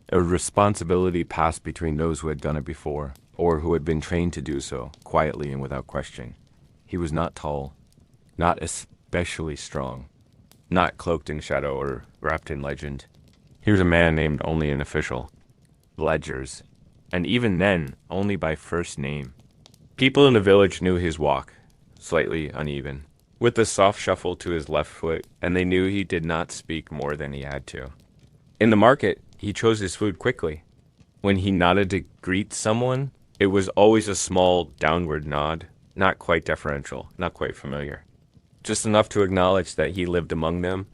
A responsibility passed between those who had done it before, or who had been trained to do so, quietly and without question. He was not tall, not especially strong, not cloaked in shadow or wrapped in legend. He was a man named only an official. Ledgers, and even then, only by first name. People in the village knew his walk, slightly uneven, with a soft shuffle to his left foot, and they knew he did not speak more than he had to. In the market, he chose his food quickly. When he nodded to greet someone, it was always a small downward nod, not quite deferential, not quite familiar. Just enough to acknowledge that he lived among them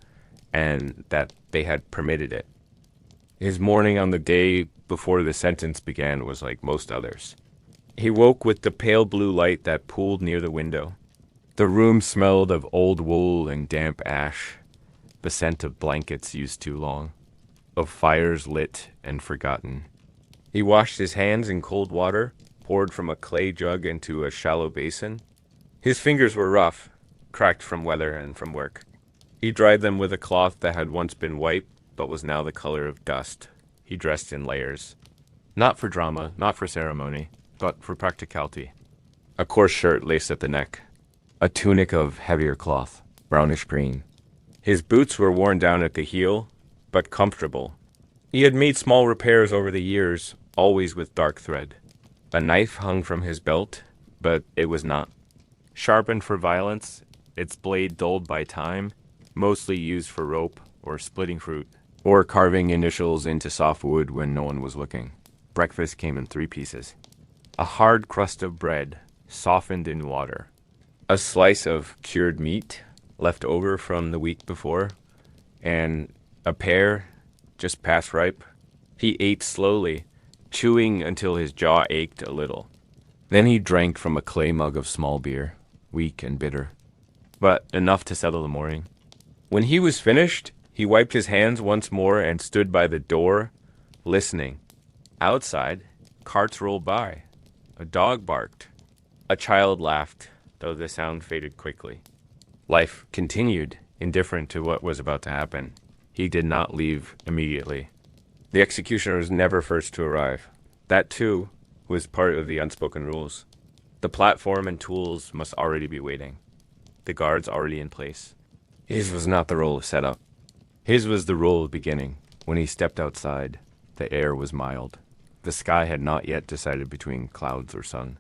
and that they had permitted it. His morning on the day before the sentence began was like most others. He woke with the pale blue light that pooled near the window. The room smelled of old wool and damp ash, the scent of blankets used too long, of fires lit and forgotten. He washed his hands in cold water, poured from a clay jug into a shallow basin. His fingers were rough, cracked from weather and from work. He dried them with a cloth that had once been white, but was now the color of dust. He dressed in layers. Not for drama, not for ceremony, but for practicality. A coarse shirt laced at the neck. A tunic of heavier cloth, brownish green. His boots were worn down at the heel, but comfortable. He had made small repairs over the years, always with dark thread. A knife hung from his belt, but it was not. Sharpened for violence, its blade dulled by time, mostly used for rope or splitting fruit, or carving initials into soft wood when no one was looking. Breakfast came in 3 pieces. A hard crust of bread, softened in water. A slice of cured meat, left over from the week before, and a pear, just past ripe. He ate slowly, chewing until his jaw ached a little. Then he drank from a clay mug of small beer, weak and bitter, but enough to settle the morning. When he was finished, he wiped his hands once more and stood by the door, listening. Outside, carts rolled by. A dog barked. A child laughed, though the sound faded quickly. Life continued, indifferent to what was about to happen. He did not leave immediately. The executioner was never first to arrive. That, too, was part of the unspoken rules. The platform and tools must already be waiting. The guards already in place. His was not the role of setup. His was the role of beginning. When he stepped outside, the air was mild. The sky had not yet decided between clouds or sun.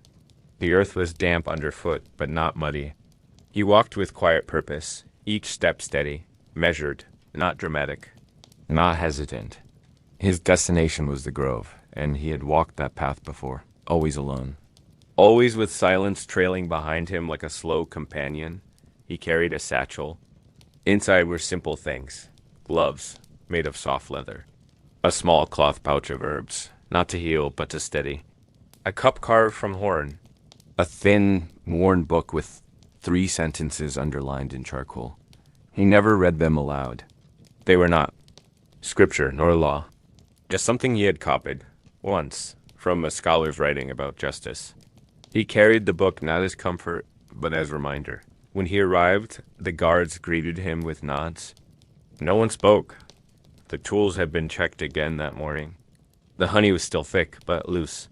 The earth was damp underfoot, but not muddy. He walked with quiet purpose, each step steady, measured, not dramatic, not hesitant. His destination was the grove, and he had walked that path before, always alone. Always with silence trailing behind him like a slow companion. He carried a satchel. Inside were simple things. Gloves, made of soft leather. A small cloth pouch of herbs, not to heal, but to steady. A cup carved from horn. A thin, worn book with 3 sentences underlined in charcoal. He never read them aloud. They were not scripture nor law. Just something he had copied, once, from a scholar's writing about justice. He carried the book not as comfort, but as reminder. When he arrived, the guards greeted him with nods. No one spoke. The tools had been checked again that morning. The honey was still thick, but loose.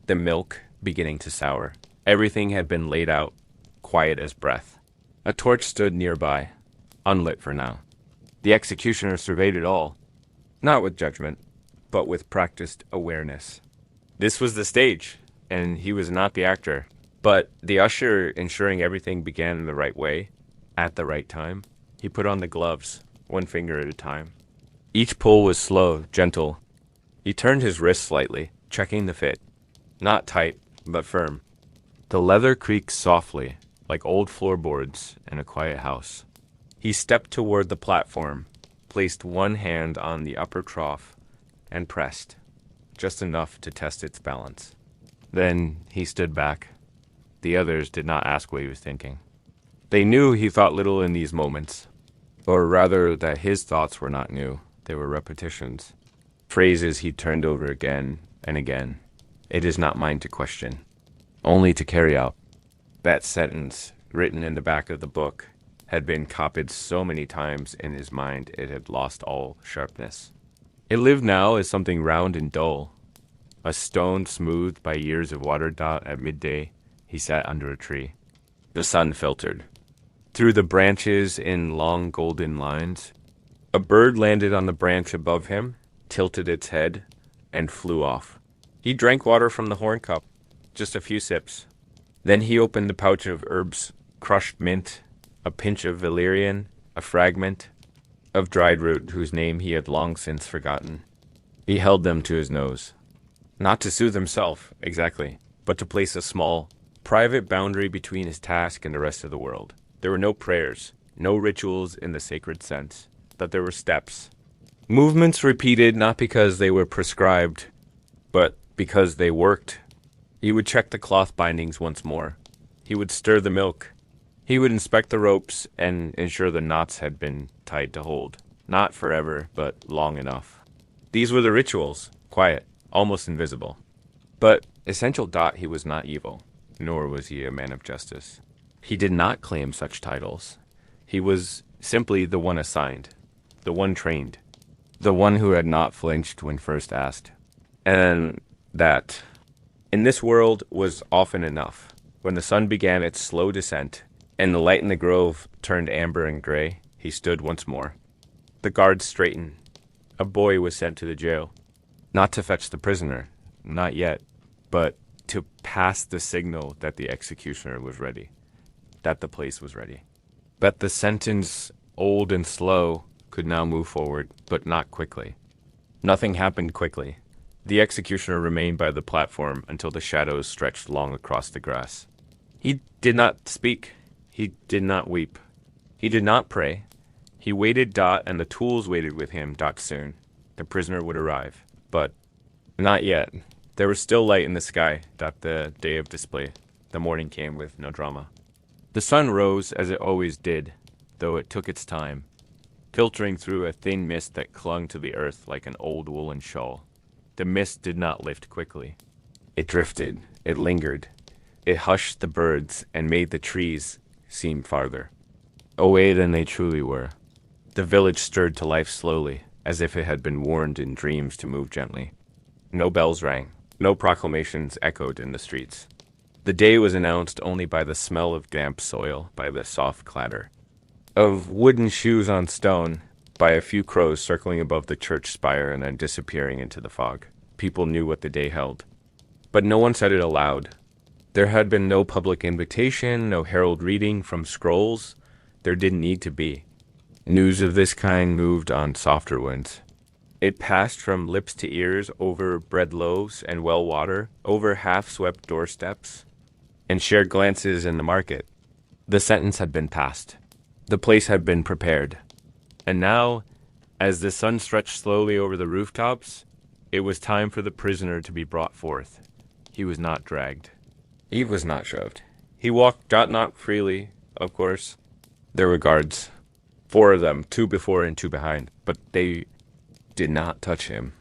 The milk beginning to sour. Everything had been laid out, quiet as breath. A torch stood nearby, unlit for now. The executioner surveyed it all, not with judgment, but with practiced awareness. This was the stage, and he was not the actor, but the usher ensuring everything began in the right way, at the right time. He put on the gloves, one finger at a time. Each pull was slow, gentle. He turned his wrist slightly, checking the fit. Not tight, but firm. The leather creaked softly, like old floorboards in a quiet house. He stepped toward the platform, placed one hand on the upper trough, and pressed, just enough to test its balance. Then he stood back. The others did not ask what he was thinking. They knew he thought little in these moments, or rather that his thoughts were not new. They were repetitions. Phrases he turned over again and again. It is not mine to question, only to carry out. That sentence, written in the back of the book, had been copied so many times in his mind it had lost all sharpness. It lived now as something round and dull. A stone smoothed by years of water. At midday, he sat under a tree. The sun filtered through the branches in long golden lines. A bird landed on the branch above him, tilted its head, and flew off. He drank water from the horn cup, just a few sips. Then he opened the pouch of herbs, crushed mint, a pinch of valerian, a fragment of dried root whose name he had long since forgotten. He held them to his nose. Not to soothe himself, exactly, but to place a small, private boundary between his task and the rest of the world. There were no prayers, no rituals in the sacred sense, but there were steps. Movements repeated not because they were prescribed, but because they worked. He would check the cloth bindings once more. He would stir the milk. He would inspect the ropes and ensure the knots had been tied to hold. Not forever, but long enough. These were the rituals, quiet, almost invisible. But essential. He was not evil, nor was he a man of justice. He did not claim such titles. He was simply the one assigned, the one trained, the one who had not flinched when first asked. And that, in this world, was often enough. When the sun began its slow descent, and the light in the grove turned amber and gray, he stood once more. The guards straightened. A boy was sent to the jail. Not to fetch the prisoner, not yet, but to pass the signal that the executioner was ready, that the place was ready. That the sentence, old and slow, could now move forward, but not quickly. Nothing happened quickly. The executioner remained by the platform until the shadows stretched long across the grass. He did not speak. He did not weep. He did not pray. He waited. And the tools waited with him. Soon. The prisoner would arrive. But not yet. There was still light in the sky. The day of display. The morning came with no drama. The sun rose as it always did, though it took its time, filtering through a thin mist that clung to the earth like an old woolen shawl. The mist did not lift quickly. It drifted. It lingered. It hushed the birds and made the trees seem farther away than they truly were. The village stirred to life slowly, as if it had been warned in dreams to move gently. No bells rang, no proclamations echoed in the streets. The day was announced only by the smell of damp soil, by the soft clatter of wooden shoes on stone, by a few crows circling above the church spire and then disappearing into the fog. People knew what the day held, but no one said it aloud. There had been no public invitation, no herald reading from scrolls. There didn't need to be. News of this kind moved on softer winds. It passed from lips to ears over bread loaves and well water, over half-swept doorsteps, and shared glances in the market. The sentence had been passed. The place had been prepared. And now, as the sun stretched slowly over the rooftops, it was time for the prisoner to be brought forth. He was not dragged. He was not shoved. He walked not freely, of course. There were guards. 4 of them, 2 before and 2 behind, but they did not touch him.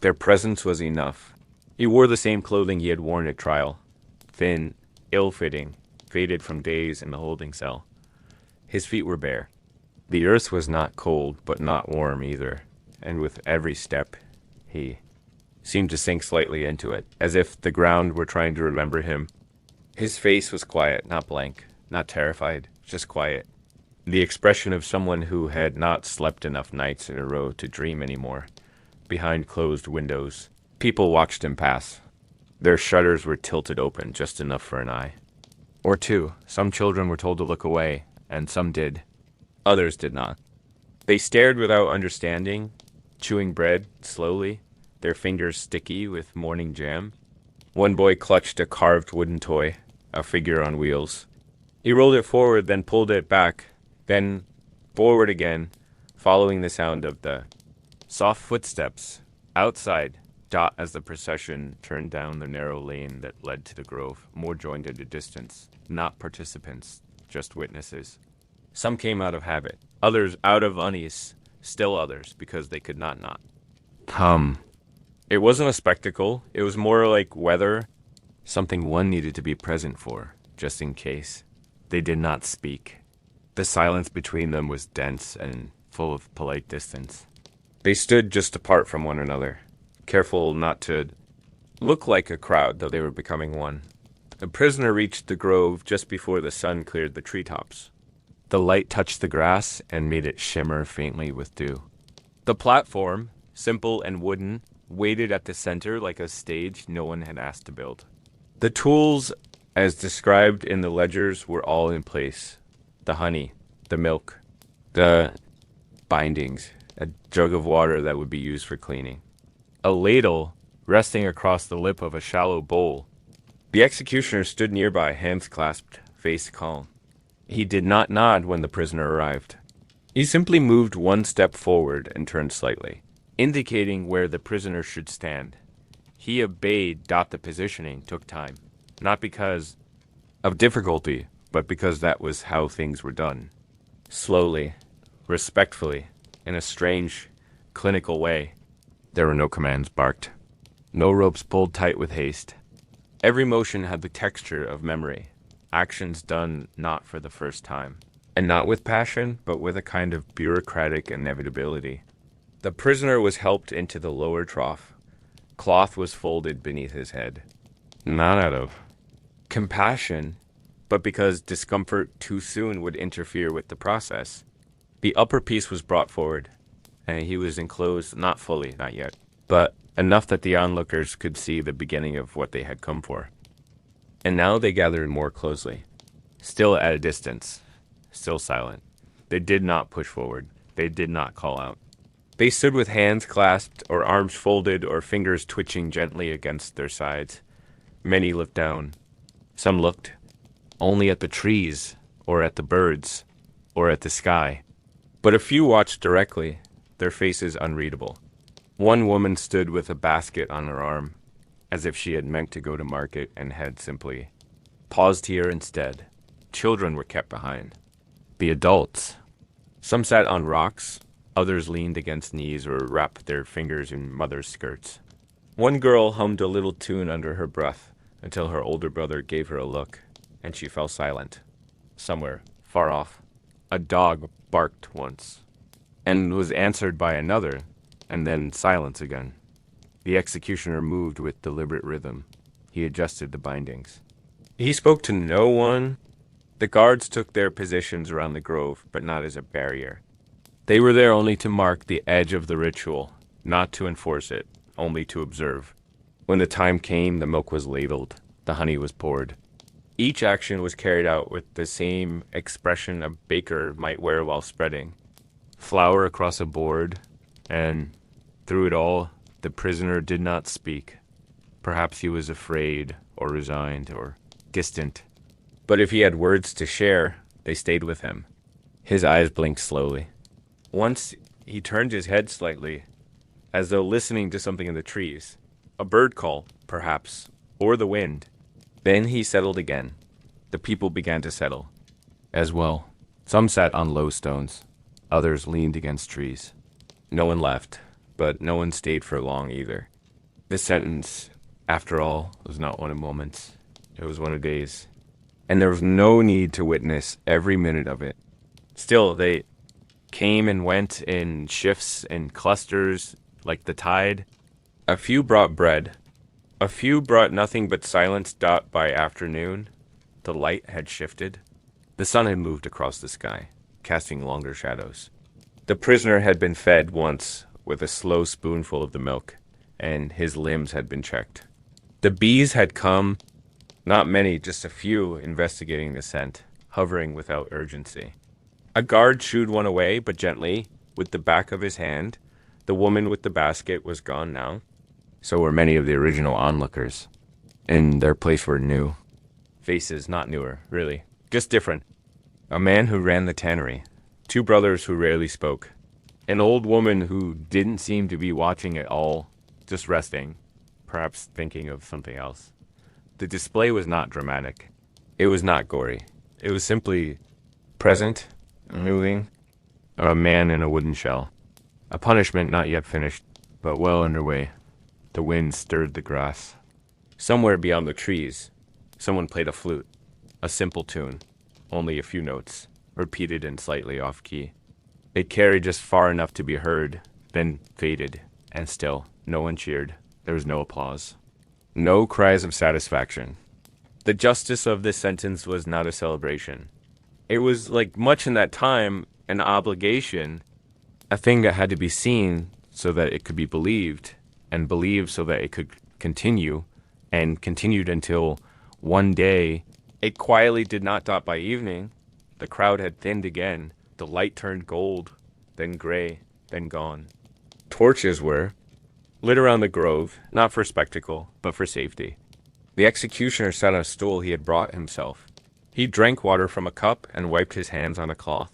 Their presence was enough. He wore the same clothing he had worn at trial. Thin, ill-fitting, faded from days in the holding cell. His feet were bare. The earth was not cold, but not warm either, and with every step, he seemed to sink slightly into it, as if the ground were trying to remember him. His face was quiet, not blank, not terrified, just quiet. The expression of someone who had not slept enough nights in a row to dream anymore. Behind closed windows, people watched him pass. Their shutters were tilted open, just enough for an eye. Or 2. Some children were told to look away, and some did. Others did not. They stared without understanding, chewing bread slowly, their fingers sticky with morning jam. One boy clutched a carved wooden toy, a figure on wheels. He rolled it forward, then pulled it back, then forward again, following the sound of the soft footsteps outside. Dot as the procession turned down the narrow lane that led to the grove, more joined at a distance, not participants, just witnesses. Some came out of habit, others out of unease, still others because they could not. It wasn't a spectacle, it was more like weather, something one needed to be present for, just in case. They did not speak. The silence between them was dense and full of polite distance. They stood just apart from one another, careful not to look like a crowd, though they were becoming one. The prisoner reached the grove just before the sun cleared the treetops. The light touched the grass and made it shimmer faintly with dew. The platform, simple and wooden, waited at the center like a stage no one had asked to build. The tools, as described in the ledgers, were all in place. The honey, the milk, the bindings, a jug of water that would be used for cleaning. A ladle resting across the lip of a shallow bowl. The executioner stood nearby, hands clasped, face calm. He did not nod when the prisoner arrived. He simply moved one step forward and turned slightly, indicating where the prisoner should stand. He obeyed. The positioning took time, not because of difficulty, but because that was how things were done. Slowly, respectfully, in a strange, clinical way. There were no commands barked, no ropes pulled tight with haste. Every motion had the texture of memory, actions done not for the first time, and not with passion, but with a kind of bureaucratic inevitability. The prisoner was helped into the lower trough. Cloth was folded beneath his head, not out of compassion, but because discomfort too soon would interfere with the process. The upper piece was brought forward, and he was enclosed, not fully, not yet, but enough that the onlookers could see the beginning of what they had come for. And now they gathered more closely, still at a distance, still silent. They did not push forward. They did not call out. They stood with hands clasped or arms folded or fingers twitching gently against their sides. Many looked down. Some looked only at the trees or at the birds or at the sky. But a few watched directly, their faces unreadable. One woman stood with a basket on her arm, as if she had meant to go to market and had simply paused here instead. Children were kept behind. The adults. Some sat on rocks, others leaned against knees or wrapped their fingers in mother's skirts. One girl hummed a little tune under her breath, until her older brother gave her a look, and she fell silent. Somewhere, far off, a dog barked once, and was answered by another, and then silence again. The executioner moved with deliberate rhythm. He adjusted the bindings. He spoke to no one. The guards took their positions around the grove, but not as a barrier. They were there only to mark the edge of the ritual, not to enforce it, only to observe. When the time came, the milk was ladled, the honey was poured. Each action was carried out with the same expression a baker might wear while spreading. Flour across a board, and through it all, the prisoner did not speak. Perhaps he was afraid, or resigned, or distant. But if he had words to share, they stayed with him. His eyes blinked slowly. Once he turned his head slightly, as though listening to something in the trees. A bird call, perhaps, or the wind. Then he settled again. The people began to settle as well. Some sat on low stones. Others leaned against trees. No one left, but no one stayed for long either. This sentence, after all, was not one of moments. It was one of days. And there was no need to witness every minute of it. Still, they came and went in shifts and clusters like the tide. A few brought bread. A few brought nothing but silence dot by afternoon. The light had shifted. The sun had moved across the sky, casting longer shadows. The prisoner had been fed once with a slow spoonful of the milk, and his limbs had been checked. The bees had come, not many, just a few, investigating the scent, hovering without urgency. A guard shooed one away, but gently, with the back of his hand. The woman with the basket was gone now. So were many of the original onlookers. In their place were new. Faces not newer, really. Just different. A man who ran the tannery. Two brothers who rarely spoke. An old woman who didn't seem to be watching at all, just resting, perhaps thinking of something else. The display was not dramatic. It was not gory. It was simply present, moving, a man in a wooden shell. A punishment not yet finished, but well underway. The wind stirred the grass. Somewhere beyond the trees, someone played a flute, a simple tune, only a few notes, repeated and slightly off-key. It carried just far enough to be heard, then faded, and still, no one cheered. There was no applause. No cries of satisfaction. The justice of this sentence was not a celebration. It was, like much in that time, an obligation, a thing that had to be seen so that it could be believed, and believed so that it could continue, and continued until one day it quietly did not dot by evening. The crowd had thinned again. The light turned gold, then gray, then gone. Torches were lit around the grove, not for spectacle, but for safety. The executioner sat on a stool he had brought himself. He drank water from a cup and wiped his hands on a cloth.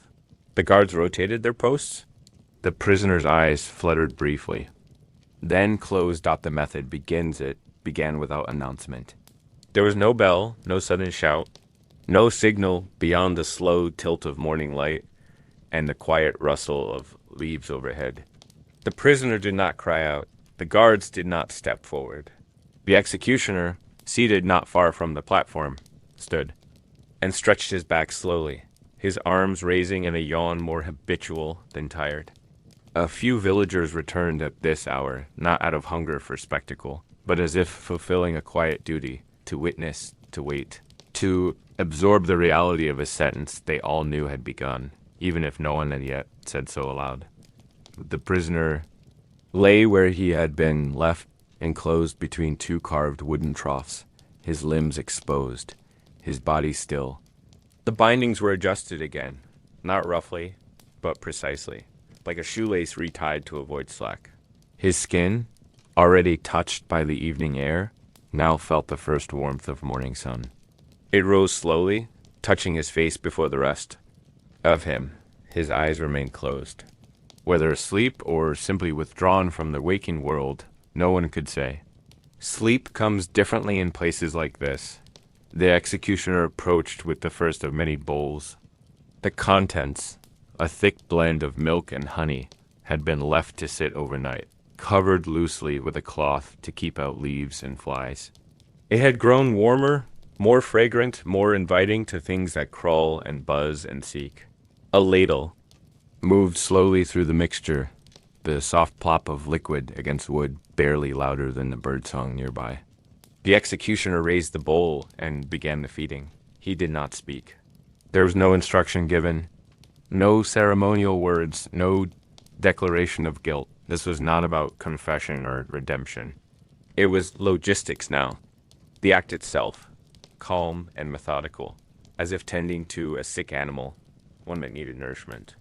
The guards rotated their posts. The prisoner's eyes fluttered briefly. Then closed. The method began without announcement. There was no bell, no sudden shout, no signal beyond the slow tilt of morning light and the quiet rustle of leaves overhead. The prisoner did not cry out. The guards did not step forward. The executioner, seated not far from the platform, stood and stretched his back slowly, his arms raising in a yawn more habitual than tired. A few villagers returned at this hour, not out of hunger for spectacle, but as if fulfilling a quiet duty, to witness, to wait, to absorb the reality of a sentence they all knew had begun, even if no one had yet said so aloud. The prisoner lay where he had been left, enclosed between two carved wooden troughs, his limbs exposed, his body still. The bindings were adjusted again, not roughly, but precisely, like a shoelace retied to avoid slack. His skin, already touched by the evening air, now felt the first warmth of morning sun. It rose slowly, touching his face before the rest of him. His eyes remained closed. Whether asleep or simply withdrawn from the waking world, no one could say. Sleep comes differently in places like this. The executioner approached with the first of many bowls. The contents, a thick blend of milk and honey, had been left to sit overnight, covered loosely with a cloth to keep out leaves and flies. It had grown warmer, more fragrant, more inviting to things that crawl and buzz and seek. A ladle moved slowly through the mixture, the soft plop of liquid against wood barely louder than the birdsong nearby. The executioner raised the bowl and began the feeding. He did not speak. There was no instruction given, no ceremonial words, no declaration of guilt. This was not about confession or redemption. It was logistics now. The act itself, calm and methodical, as if tending to a sick animal, one that needed nourishment,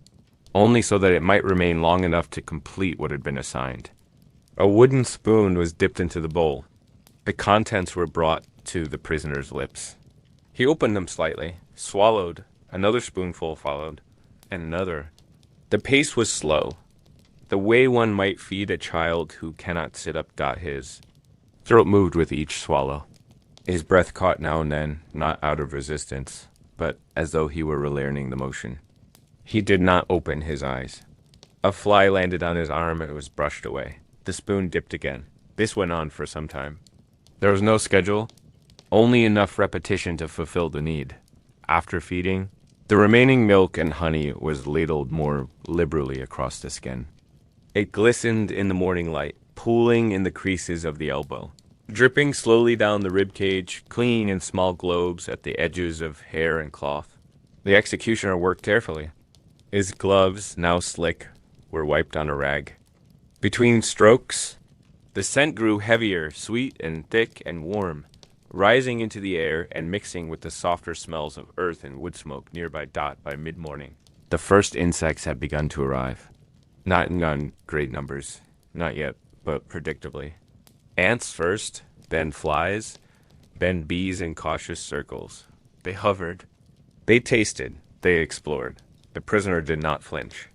only so that it might remain long enough to complete what had been assigned. A wooden spoon was dipped into the bowl. The contents were brought to the prisoner's lips. He opened them slightly, swallowed, another spoonful followed, and another. The pace was slow. The way one might feed a child who cannot sit up got his. Throat moved with each swallow. His breath caught now and then, not out of resistance, but as though he were relearning the motion. He did not open his eyes. A fly landed on his arm and was brushed away. The spoon dipped again. This went on for some time. There was no schedule, only enough repetition to fulfill the need. After feeding, the remaining milk and honey was ladled more liberally across the skin. It glistened in the morning light, pooling in the creases of the elbow, dripping slowly down the rib cage, clean in small globes at the edges of hair and cloth. The executioner worked carefully. His gloves, now slick, were wiped on a rag. Between strokes, the scent grew heavier, sweet and thick and warm, rising into the air and mixing with the softer smells of earth and wood smoke nearby dot by mid-morning. The first insects had begun to arrive. Not in great numbers, not yet, but predictably. Ants first, then flies, then bees in cautious circles. They hovered. They tasted. They explored. The prisoner did not flinch.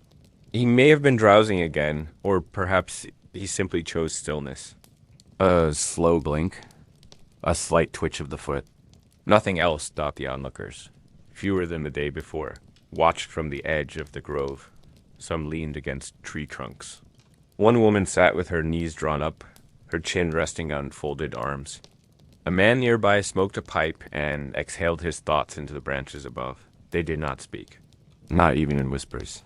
He may have been drowsing again, or perhaps he simply chose stillness. A slow blink. A slight twitch of the foot. Nothing else stopped the onlookers. Fewer than the day before, watched from the edge of the grove. Some leaned against tree trunks. One woman sat with her knees drawn up, her chin resting on folded arms. A man nearby smoked a pipe and exhaled his thoughts into the branches above. They did not speak, not even in whispers.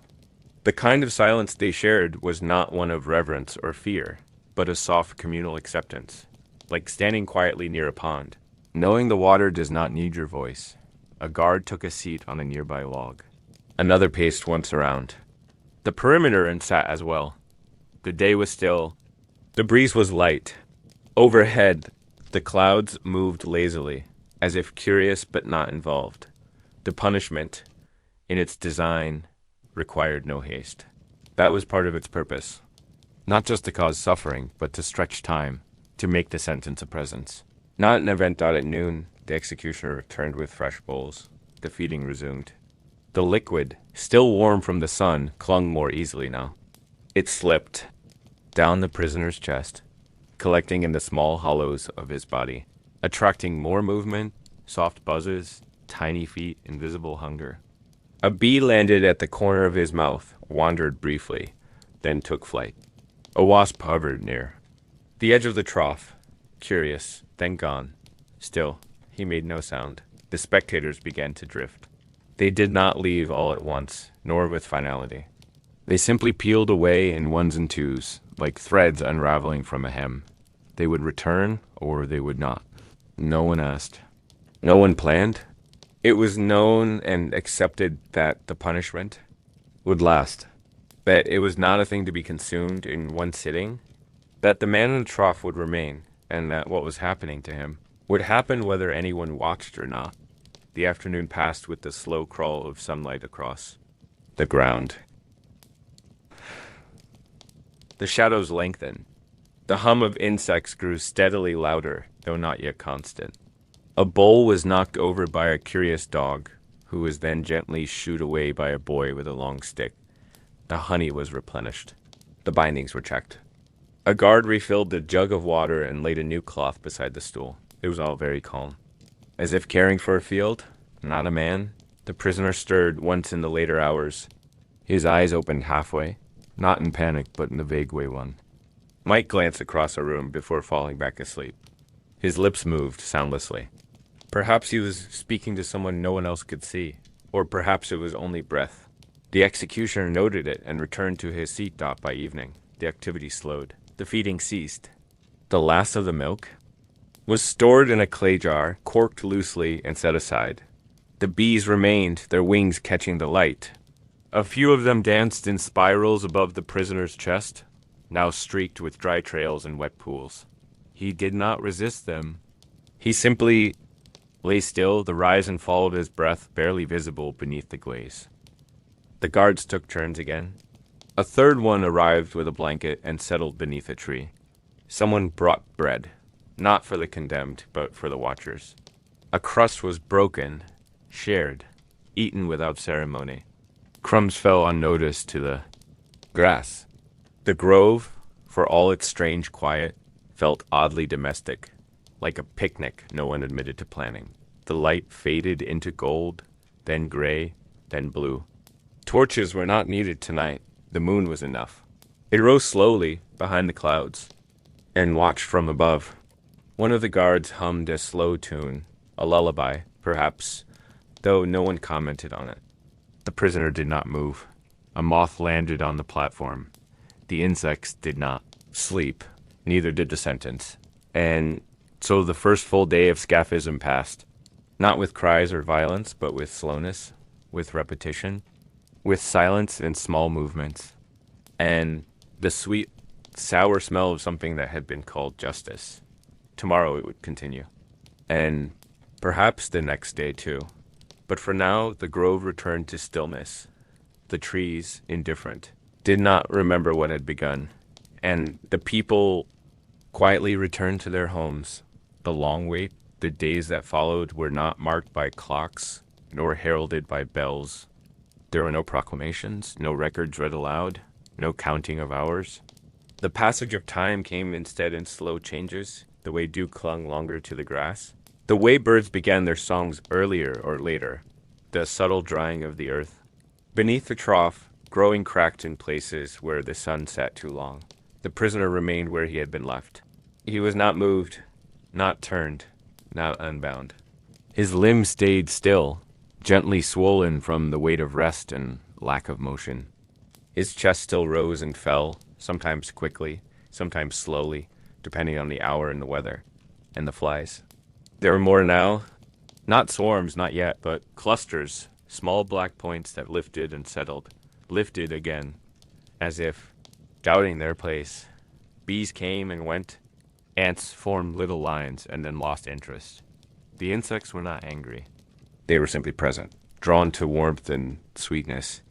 The kind of silence they shared was not one of reverence or fear, but a soft communal acceptance, like standing quietly near a pond, knowing the water does not need your voice. A guard took a seat on a nearby log. Another paced once around. The perimeter and sat as well. The day was still. The breeze was light. Overhead, the clouds moved lazily, as if curious but not involved. The punishment, in its design, required no haste. That was part of its purpose. Not just to cause suffering, but to stretch time, to make the sentence a presence. Not an event out at noon, the executioner returned with fresh bowls. The feeding resumed. The liquid, still warm from the sun, clung more easily now. It slipped down the prisoner's chest, collecting in the small hollows of his body, attracting more movement, soft buzzes, tiny feet, invisible hunger. A bee landed at the corner of his mouth, wandered briefly, then took flight. A wasp hovered near. The edge of the trough, curious, then gone. Still, he made no sound. The spectators began to drift. They did not leave all at once, nor with finality. They simply peeled away in ones and twos, like threads unraveling from a hem. They would return, or they would not. No one asked. No one planned. It was known and accepted that the punishment would last, that it was not a thing to be consumed in one sitting, that the man in the trough would remain, and that what was happening to him would happen whether anyone watched or not. The afternoon passed with the slow crawl of sunlight across the ground. The shadows lengthened. The hum of insects grew steadily louder, though not yet constant. A bowl was knocked over by a curious dog, who was then gently shooed away by a boy with a long stick. The honey was replenished. The bindings were checked. A guard refilled the jug of water and laid a new cloth beside the stool. It was all very calm. As if caring for a field, not a man, the prisoner stirred once in the later hours. His eyes opened halfway, not in panic, but in the vague way one might glance across a room before falling back asleep. His lips moved soundlessly. Perhaps he was speaking to someone no one else could see, or perhaps it was only breath. The executioner noted it and returned to his seat. By evening, the activity slowed. The feeding ceased. The last of the milk was stored in a clay jar, corked loosely and set aside. The bees remained, their wings catching the light. A few of them danced in spirals above the prisoner's chest, now streaked with dry trails and wet pools. He did not resist them. He simply lay still, the rise and fall of his breath barely visible beneath the glaze. The guards took turns again. A third one arrived with a blanket and settled beneath a tree. Someone brought bread, not for the condemned, but for the watchers. A crust was broken, shared, eaten without ceremony. Crumbs fell unnoticed to the grass. The grove, for all its strange quiet, felt oddly domestic, like a picnic no one admitted to planning. The light faded into gold, then gray, then blue. Torches were not needed tonight. The moon was enough. It rose slowly behind the clouds and watched from above. One of the guards hummed a slow tune, a lullaby, perhaps, though no one commented on it. The prisoner did not move. A moth landed on the platform. The insects did not sleep. Neither did the sentence. And so the first full day of scaphism passed. Not with cries or violence, but with slowness, with repetition, with silence and small movements, and the sweet, sour smell of something that had been called justice. Tomorrow it would continue. And perhaps the next day too. But for now, the grove returned to stillness. The trees, indifferent, did not remember what had begun. And the people quietly returned to their homes. The long wait, the days that followed, were not marked by clocks, nor heralded by bells. There were no proclamations, no records read aloud, no counting of hours. The passage of time came instead in slow changes, the way dew clung longer to the grass, the way birds began their songs earlier or later, the subtle drying of the earth. Beneath the trough, growing cracked in places where the sun sat too long, the prisoner remained where he had been left. He was not moved, not turned, not unbound. His limbs stayed still, gently swollen from the weight of rest and lack of motion. His chest still rose and fell, sometimes quickly, sometimes slowly, depending on the hour and the weather, and the flies. There were more now, not swarms, not yet, but clusters, small black points that lifted and settled, lifted again, as if doubting their place. Bees came and went. Ants formed little lines and then lost interest. The insects were not angry. They were simply present, drawn to warmth and sweetness.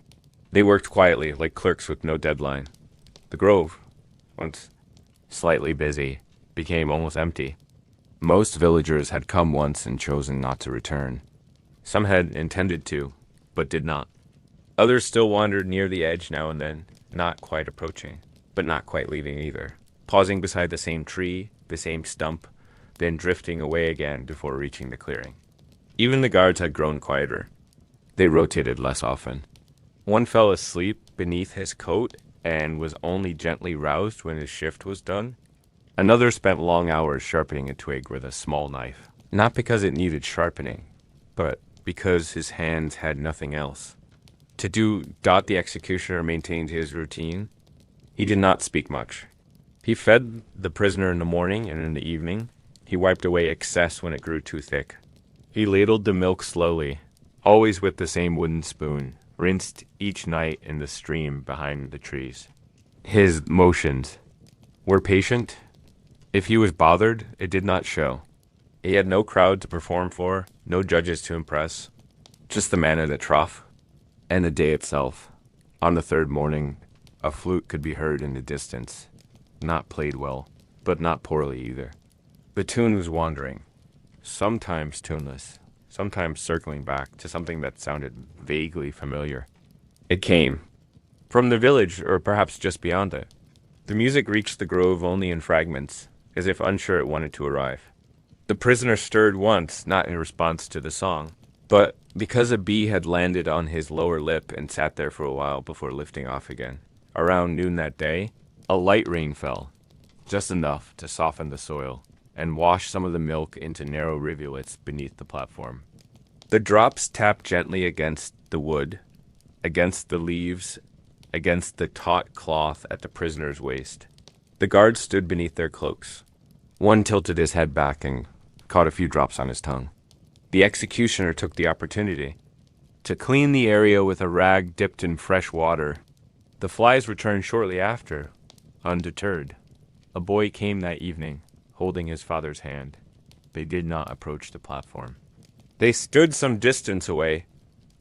They worked quietly, like clerks with no deadline. The grove, once slightly busy, became almost empty. Most villagers had come once and chosen not to return. Some had intended to, but did not. Others still wandered near the edge now and then, not quite approaching, but not quite leaving either, pausing beside the same tree, the same stump, then drifting away again before reaching the clearing. Even the guards had grown quieter. They rotated less often. One fell asleep beneath his coat and was only gently roused when his shift was done. Another spent long hours sharpening a twig with a small knife, not because it needed sharpening, but because his hands had nothing else to do. The executioner maintained his routine. He did not speak much. He fed the prisoner in the morning and in the evening. He wiped away excess when it grew too thick. He ladled the milk slowly, always with the same wooden spoon, rinsed each night in the stream behind the trees. His motions were patient. If he was bothered, it did not show. He had no crowd to perform for, no judges to impress, just the man at the trough, and the day itself. On the third morning, a flute could be heard in the distance, not played well, but not poorly either. The tune was wandering, sometimes tuneless, sometimes circling back to something that sounded vaguely familiar. It came from the village, or perhaps just beyond it. The music reached the grove only in fragments, as if unsure it wanted to arrive. The prisoner stirred once, not in response to the song, but because a bee had landed on his lower lip and sat there for a while before lifting off again. Around noon that day, a light rain fell, just enough to soften the soil, and washed some of the milk into narrow rivulets beneath the platform. The drops tapped gently against the wood, against the leaves, against the taut cloth at the prisoner's waist. The guards stood beneath their cloaks. One tilted his head back and caught a few drops on his tongue. The executioner took the opportunity to clean the area with a rag dipped in fresh water. The flies returned shortly after, undeterred. A boy came that evening, holding his father's hand. They did not approach the platform. They stood some distance away,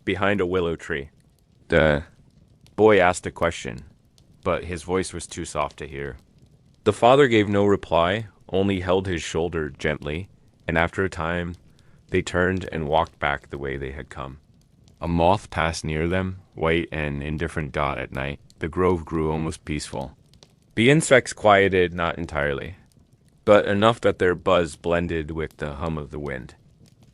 behind a willow tree. The boy asked a question, but his voice was too soft to hear. The father gave no reply, only held his shoulder gently, and after a time, they turned and walked back the way they had come. A moth passed near them, white and indifferent dot at night. The grove grew almost peaceful. The insects quieted not entirely, but enough that their buzz blended with the hum of the wind.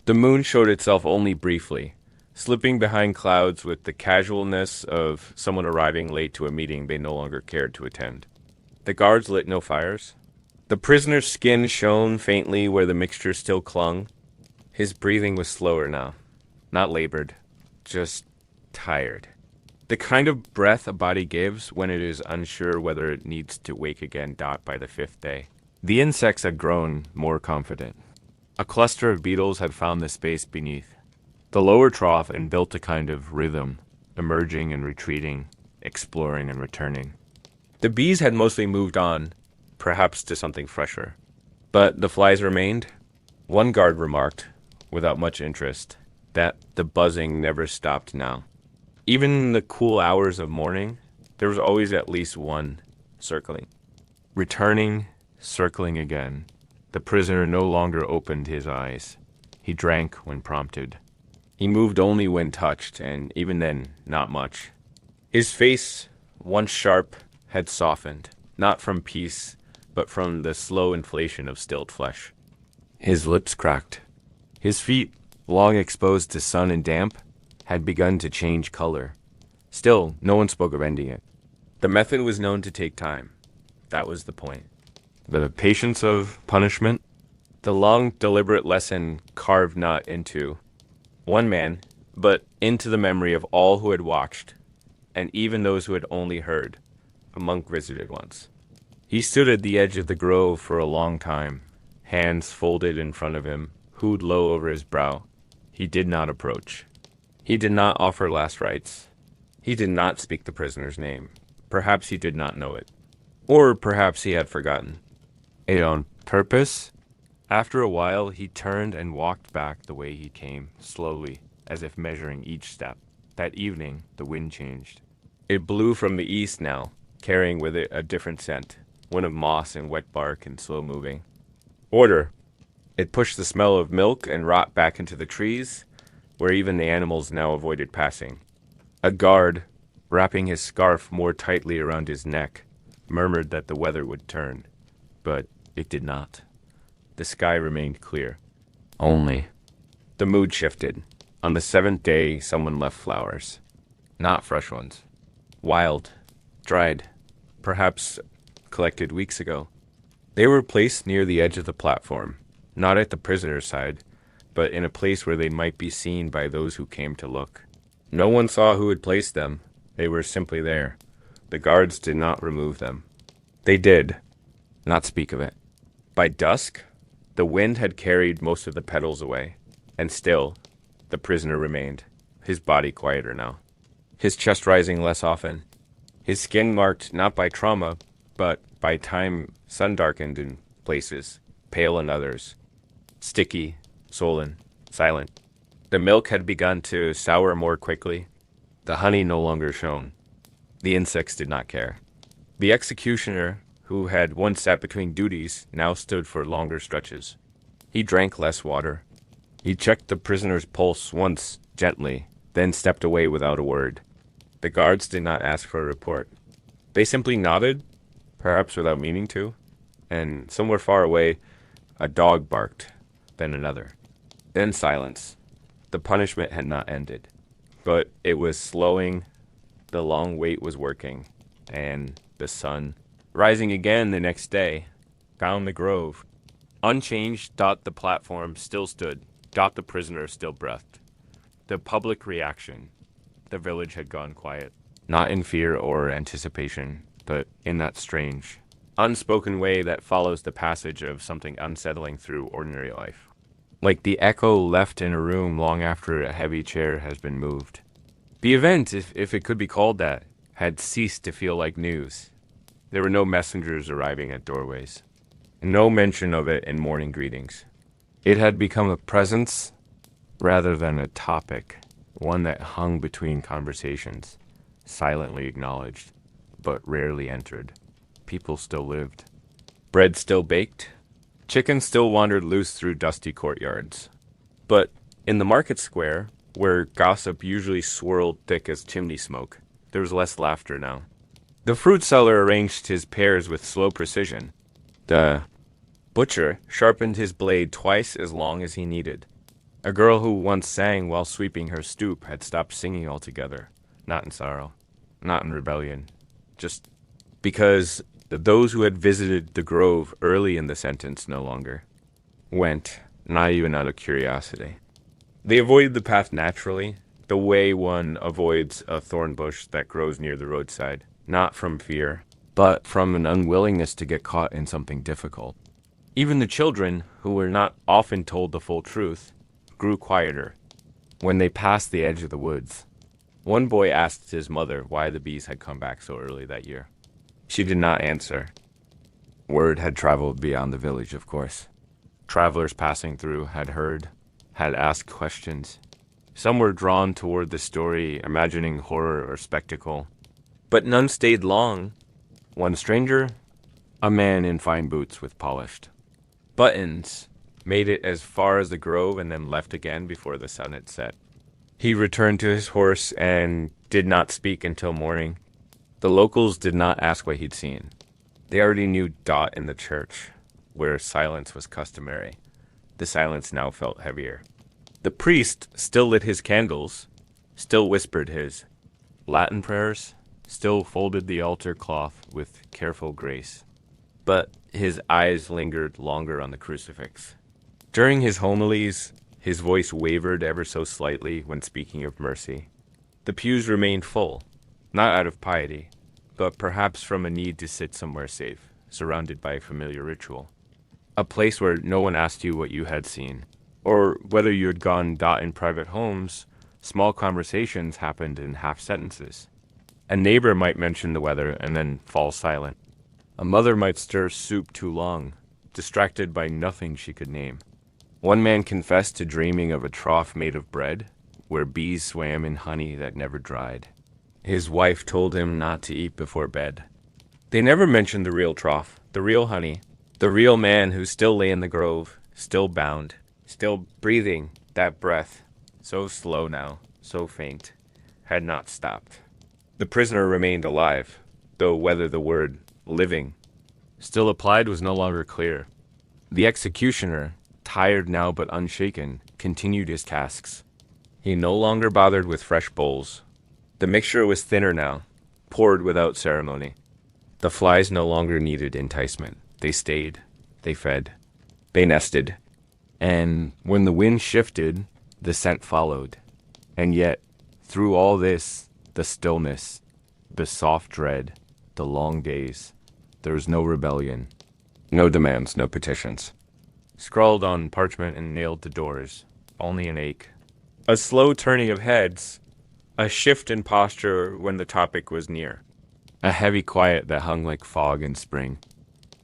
The moon showed itself only briefly, slipping behind clouds with the casualness of someone arriving late to a meeting they no longer cared to attend. The guards lit no fires. The prisoner's skin shone faintly where the mixture still clung. His breathing was slower now, not labored, just tired. The kind of breath a body gives when it is unsure whether it needs to wake again. By the fifth day. The insects had grown more confident. A cluster of beetles had found the space beneath the lower trough and built a kind of rhythm, emerging and retreating, exploring and returning. The bees had mostly moved on, perhaps to something fresher. But the flies remained. One guard remarked, without much interest, that the buzzing never stopped now. Even in the cool hours of morning, there was always at least one circling. Returning, circling again. The prisoner no longer opened his eyes. He drank when prompted. He moved only when touched, and even then, not much. His face, once sharp, had softened, not from peace, but from the slow inflation of stilled flesh. His lips cracked. His feet, long exposed to sun and damp, had begun to change color. Still, no one spoke of ending it. The method was known to take time. That was the point. The patience of punishment, the long, deliberate lesson carved not into one man, but into the memory of all who had watched, and even those who had only heard, a monk visited once. He stood at the edge of the grove for a long time, hands folded in front of him, hood low over his brow. He did not approach. He did not offer last rites. He did not speak the prisoner's name. Perhaps he did not know it. Or perhaps he had forgotten. On purpose? After a while, he turned and walked back the way he came, slowly, as if measuring each step. That evening, the wind changed. It blew from the east now, carrying with it a different scent, one of moss and wet bark and slow moving. Order. It pushed the smell of milk and rot back into the trees, where even the animals now avoided passing. A guard, wrapping his scarf more tightly around his neck, murmured that the weather would turn, but it did not. The sky remained clear. Only. The mood shifted. On the seventh day, someone left flowers. Not fresh ones. Wild. Dried. Perhaps collected weeks ago. They were placed near the edge of the platform, not at the prisoner's side, but in a place where they might be seen by those who came to look. No one saw who had placed them. They were simply there. The guards did not remove them. They did not speak of it. By dusk, the wind had carried most of the petals away, and still, the prisoner remained, his body quieter now, his chest rising less often, his skin marked not by trauma, but by time sun-darkened in places, pale in others, sticky, sullen, silent. The milk had begun to sour more quickly. The honey no longer shone. The insects did not care. The executioner, who had once sat between duties, now stood for longer stretches. He drank less water. He checked the prisoner's pulse once, gently, then stepped away without a word. The guards did not ask for a report. They simply nodded, perhaps without meaning to, and somewhere far away, a dog barked, then another. Then silence. The punishment had not ended, but it was slowing. The long wait was working, and the sun, rising again the next day, found the grove. Unchanged, the platform still stood, the prisoner still breathed. The public reaction. The village had gone quiet. Not in fear or anticipation, but in that strange, unspoken way that follows the passage of something unsettling through ordinary life. Like the echo left in a room long after a heavy chair has been moved. The event, if it could be called that, had ceased to feel like news. There were no messengers arriving at doorways. No mention of it in morning greetings. It had become a presence rather than a topic, one that hung between conversations, silently acknowledged, but rarely entered. People still lived. Bread still baked. Chickens still wandered loose through dusty courtyards. But in the market square, where gossip usually swirled thick as chimney smoke, there was less laughter now. The fruit seller arranged his pears with slow precision. The butcher sharpened his blade twice as long as he needed. A girl who once sang while sweeping her stoop had stopped singing altogether, not in sorrow, not in rebellion, just because those who had visited the grove early in the sentence no longer went, not even out of curiosity. They avoided the path naturally, the way one avoids a thorn bush that grows near the roadside, not from fear, but from an unwillingness to get caught in something difficult. Even the children, who were not often told the full truth, grew quieter when they passed the edge of the woods. One boy asked his mother why the bees had come back so early that year. She did not answer. Word had traveled beyond the village, of course. Travelers passing through had heard, had asked questions. Some were drawn toward the story, imagining horror or spectacle. But none stayed long. One stranger, a man in fine boots with polished buttons, made it as far as the grove and then left again before the sun had set. He returned to his horse and did not speak until morning. The locals did not ask what he'd seen. They already knew Dot in the church, where silence was customary. The silence now felt heavier. The priest still lit his candles, still whispered his Latin prayers, still folded the altar cloth with careful grace. But his eyes lingered longer on the crucifix. During his homilies, his voice wavered ever so slightly when speaking of mercy. The pews remained full, not out of piety, but perhaps from a need to sit somewhere safe, surrounded by familiar ritual. A place where no one asked you what you had seen, or whether you had gone in private homes. Small conversations happened in half sentences. A neighbor might mention the weather and then fall silent. A mother might stir soup too long, distracted by nothing she could name. One man confessed to dreaming of a trough made of bread, where bees swam in honey that never dried. His wife told him not to eat before bed. They never mentioned the real trough, the real honey, the real man who still lay in the grove, still bound, still breathing that breath, so slow now, so faint, had not stopped. The prisoner remained alive, though whether the word living still applied was no longer clear. The executioner, tired now but unshaken, continued his tasks. He no longer bothered with fresh bowls. The mixture was thinner now, poured without ceremony. The flies no longer needed enticement. They stayed, they fed, they nested. And when the wind shifted, the scent followed. And yet, through all this, the stillness, the soft dread, the long days, there was no rebellion, no demands, no petitions. Scrawled on parchment and nailed to doors, only an ache. A slow turning of heads, a shift in posture when the topic was near. A heavy quiet that hung like fog in spring.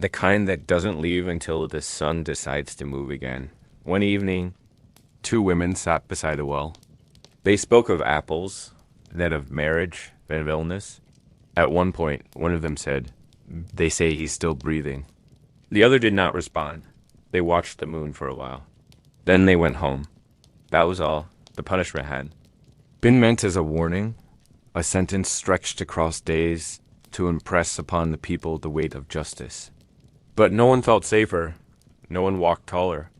The kind that doesn't leave until the sun decides to move again. One evening, two women sat beside a well. They spoke of apples, then of marriage, then of illness. At one point, one of them said, "They say he's still breathing." The other did not respond. They watched the moon for a while. Then they went home. That was all the punishment had been meant as a warning, a sentence stretched across days to impress upon the people the weight of justice. But no one felt safer. No one walked taller.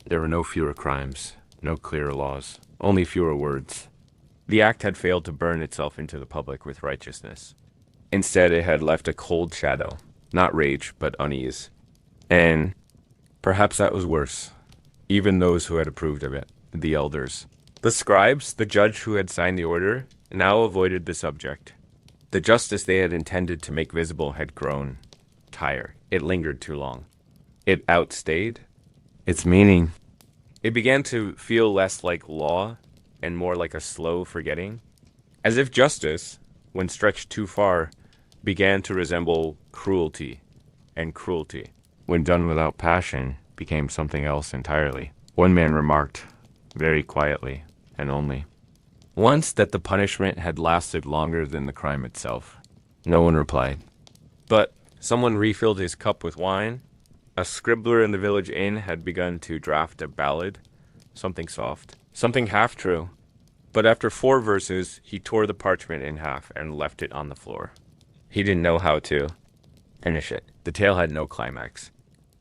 There were no fewer crimes, no clearer laws, only fewer words. The act had failed to burn itself into the public with righteousness. Instead, it had left a cold shadow, not rage, but unease. And Perhaps that was worse. Even those who had approved of it, the elders. The scribes, the judge who had signed the order, now avoided the subject. The justice they had intended to make visible had grown tired. It lingered too long. It outstayed its meaning. It began to feel less like law and more like a slow forgetting, as if justice, when stretched too far, began to resemble cruelty, and cruelty, when done without passion, became something else entirely. One man remarked, very quietly, and only, once, that the punishment had lasted longer than the crime itself. No one replied. But someone refilled his cup with wine. A scribbler in the village inn had begun to draft a ballad, something soft, something half true. But after 4 verses, he tore the parchment in half and left it on the floor. He didn't know how to finish it. The tale had no climax.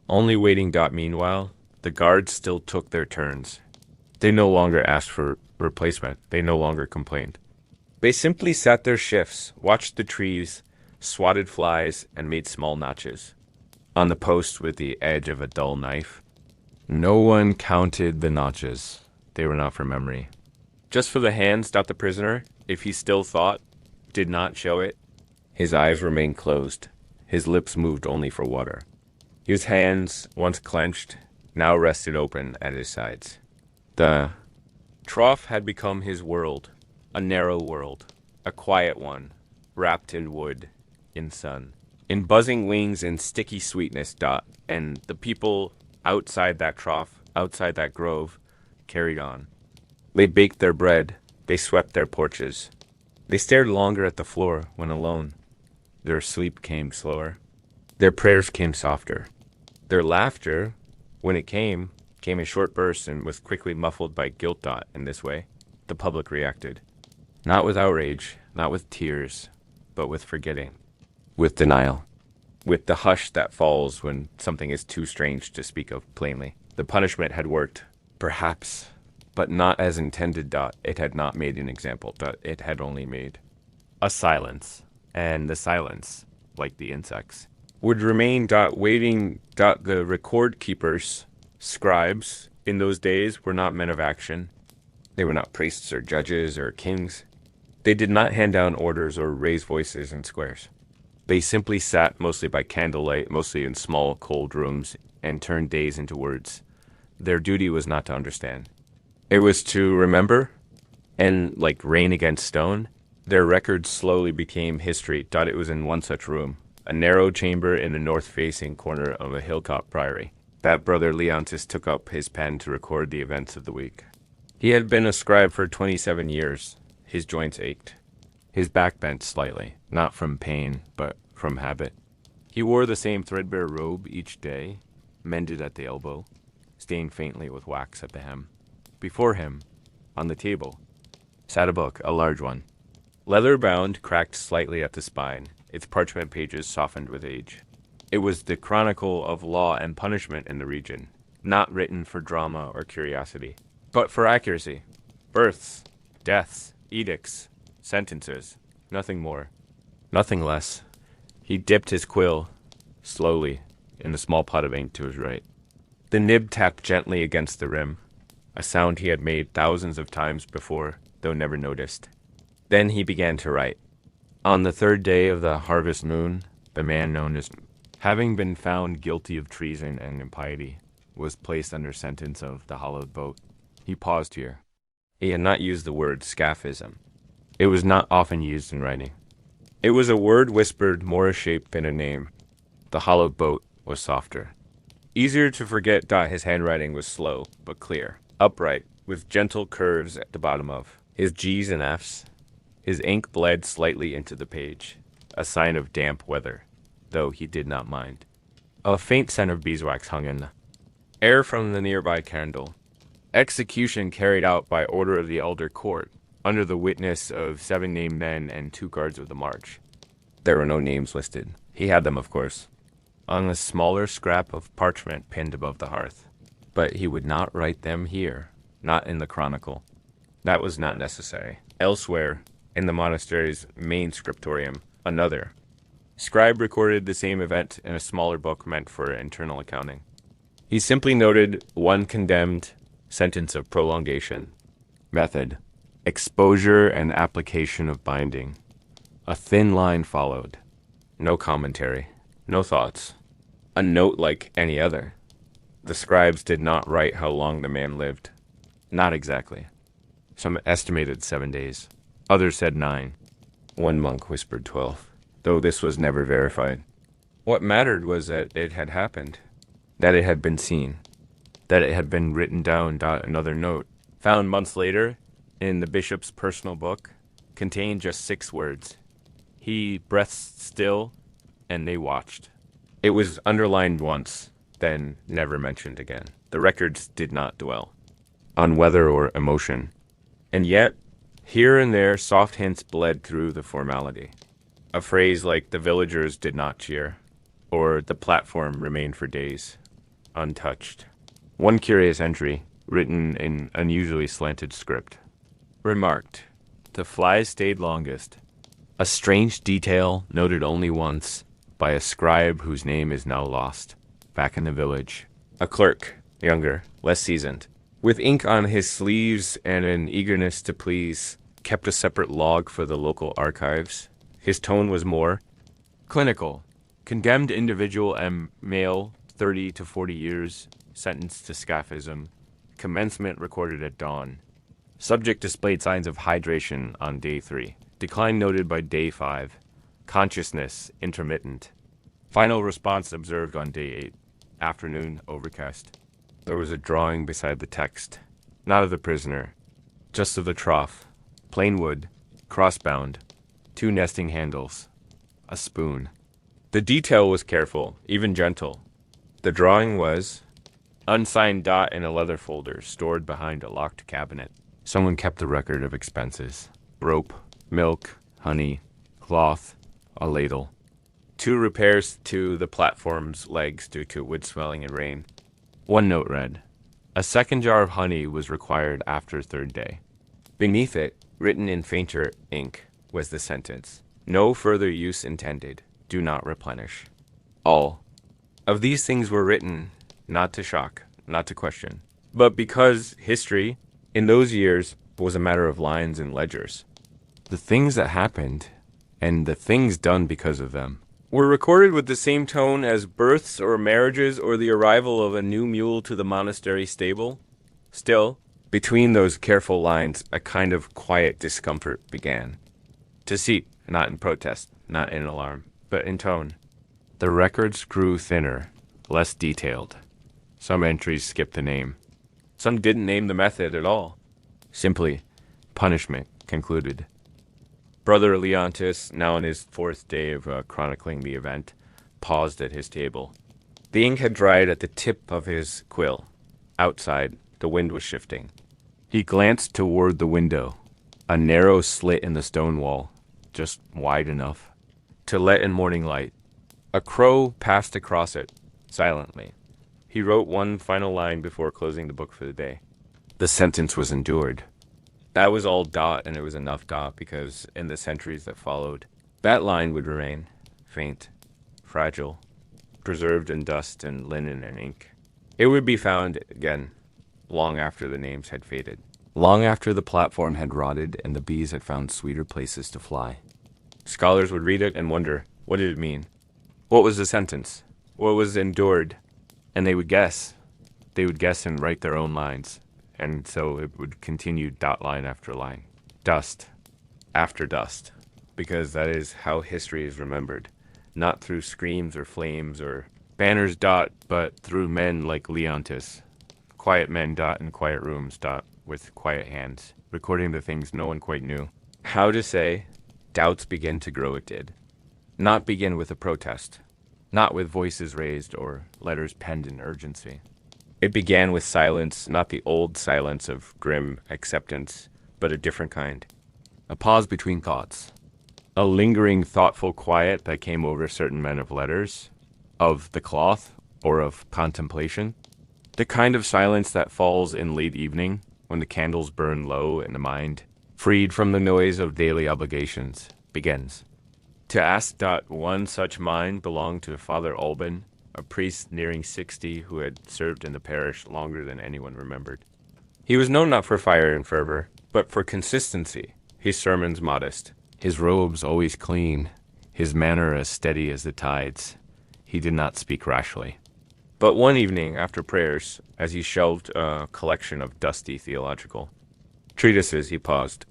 Only waiting. Meanwhile, the guards still took their turns. They no longer asked for replacement. They no longer complained. They simply sat their shifts, watched the trees, swatted flies, and made small notches on the post with the edge of a dull knife. No one counted the notches. They were not for memory. Just for the hands. The prisoner, if he still thought, did not show it. His eyes remained closed. His lips moved only for water. His hands, once clenched, now rested open at his sides. The trough had become his world, a narrow world, a quiet one, wrapped in wood, in sun, in buzzing wings and sticky sweetness. And the people outside that trough, outside that grove, carried on. They baked their bread, they swept their porches. They stared longer at the floor when alone. Their sleep came slower. Their prayers came softer. Their laughter, when it came in short bursts and was quickly muffled by guilt. In this way, the public reacted. Not with outrage, not with tears, but with forgetting, with denial, with the hush that falls when something is too strange to speak of plainly. The punishment had worked, perhaps, but not as intended. It had not made an example. It had only made a silence, and the silence, like the insects, would remain. Waiting. The record keepers, scribes, in those days were not men of action. They were not priests or judges or kings. They did not hand down orders or raise voices in squares. They simply sat, mostly by candlelight, mostly in small, cold rooms, and turned days into words. Their duty was not to understand. It was to remember, and, like rain against stone, their records slowly became history. It was in one such room, a narrow chamber in the north-facing corner of a hilltop priory, that Brother Leontis took up his pen to record the events of the week. He had been a scribe for 27 years. His joints ached. His back bent slightly, not from pain, but from habit. He wore the same threadbare robe each day, mended at the elbow, stained faintly with wax at the hem. Before him, on the table, sat a book, a large one. Leather-bound, cracked slightly at the spine, its parchment pages softened with age. It was the chronicle of law and punishment in the region, not written for drama or curiosity, but for accuracy. Births, deaths, edicts, sentences, nothing more, nothing less. He dipped his quill, slowly, in the small pot of ink to his right. The nib tapped gently against the rim, a sound he had made thousands of times before, though never noticed. Then he began to write. On the 3rd day of the harvest moon, the man known as, having been found guilty of treason and impiety, was placed under sentence of the hollowed boat. He paused here. He had not used the word scaphism. It was not often used in writing. It was a word whispered, more a shape than a name. The hollowed boat was softer. Easier to forget. His handwriting was slow, but clear, upright, with gentle curves at the bottom of his G's and F's. His ink bled slightly into the page, a sign of damp weather, though he did not mind. A faint scent of beeswax hung in the air from the nearby candle. Execution carried out by order of the elder court, under the witness of 7 named men and 2 guards of the march. There were no names listed. He had them, of course, on a smaller scrap of parchment pinned above the hearth. But he would not write them here, not in the chronicle. That was not necessary. Elsewhere, in the monastery's main scriptorium, another scribe recorded the same event in a smaller book meant for internal accounting. He simply noted one condemned sentence of prolongation. Method: exposure and application of binding. A thin line followed. No commentary. No thoughts. A note like any other. The scribes did not write how long the man lived. Not exactly. Some estimated 7 days. Others said 9. One monk whispered 12, though this was never verified. What mattered was that it had happened, that it had been seen, that it had been written down. Another note, found months later in the bishop's personal book, contained just 6 words. He breathed still, and they watched. It was underlined once, then never mentioned again. The records did not dwell on weather or emotion. And yet, here and there, soft hints bled through the formality. A phrase like "the villagers did not cheer," or "the platform remained for days," untouched. One curious entry, written in unusually slanted script, remarked, "The flies stayed longest." A strange detail noted only once by a scribe whose name is now lost, back in the village. A clerk, younger, less seasoned, with ink on his sleeves and an eagerness to please, kept a separate log for the local archives. His tone was more clinical. Condemned individual M. Male, 30 to 40 years, sentenced to scaphism. Commencement recorded at dawn. Subject displayed signs of hydration on day 3. Decline noted by day 5. Consciousness intermittent. Final response observed on day 8. Afternoon overcast. There was a drawing beside the text. Not of the prisoner, just of the trough. Plain wood, crossbound, 2 nesting handles, a spoon. The detail was careful, even gentle. The drawing was unsigned dot in a leather folder stored behind a locked cabinet. Someone kept a record of expenses. Rope, milk, honey, cloth, a ladle. 2 repairs to the platform's legs due to wood swelling and rain. One note read, a second jar of honey was required after 3rd day. Beneath it, written in fainter ink, was the sentence, no further use intended, do not replenish. All of these things were written not to shock, not to question, but because history, in those years, was a matter of lines and ledgers. The things that happened, and the things done because of them, were recorded with the same tone as births or marriages or the arrival of a new mule to the monastery stable. Still, between those careful lines, a kind of quiet discomfort began to seep, not in protest, not in alarm, but in tone. The records grew thinner, less detailed. Some entries skipped the name. Some didn't name the method at all. Simply, punishment concluded. Brother Leontis, now on his 4th day of chronicling the event, paused at his table. The ink had dried at the tip of his quill. Outside, the wind was shifting. He glanced toward the window, a narrow slit in the stone wall, just wide enough to let in morning light. A crow passed across it, silently. He wrote one final line before closing the book for the day. The sentence was endured. That was all dot, and it was enough dot, because in the centuries that followed, that line would remain, faint, fragile, preserved in dust and linen and ink. It would be found again, long after the names had faded, long after the platform had rotted and the bees had found sweeter places to fly. Scholars would read it and wonder, what did it mean? What was the sentence? What was endured? And they would guess. They would guess and write their own lines. And so it would continue dot line after line. Dust after dust. Because that is how history is remembered. Not through screams or flames or banners dot, but through men like Leontis. Quiet men dot in quiet rooms dot with quiet hands, recording the things no one quite knew. How to say, doubts begin to grow it did. Not begin with a protest. Not with voices raised or letters penned in urgency. It began with silence, not the old silence of grim acceptance, but a different kind. A pause between thoughts. A lingering, thoughtful quiet that came over certain men of letters, of the cloth, or of contemplation. The kind of silence that falls in late evening, when the candles burn low and the mind, freed from the noise of daily obligations, begins. To ask that one such mind belonged to Father Alban, a priest nearing 60 who had served in the parish longer than anyone remembered. He was known not for fire and fervor, but for consistency, his sermons modest, his robes always clean, his manner as steady as the tides. He did not speak rashly. But one evening, after prayers, as he shelved a collection of dusty theological treatises, he paused.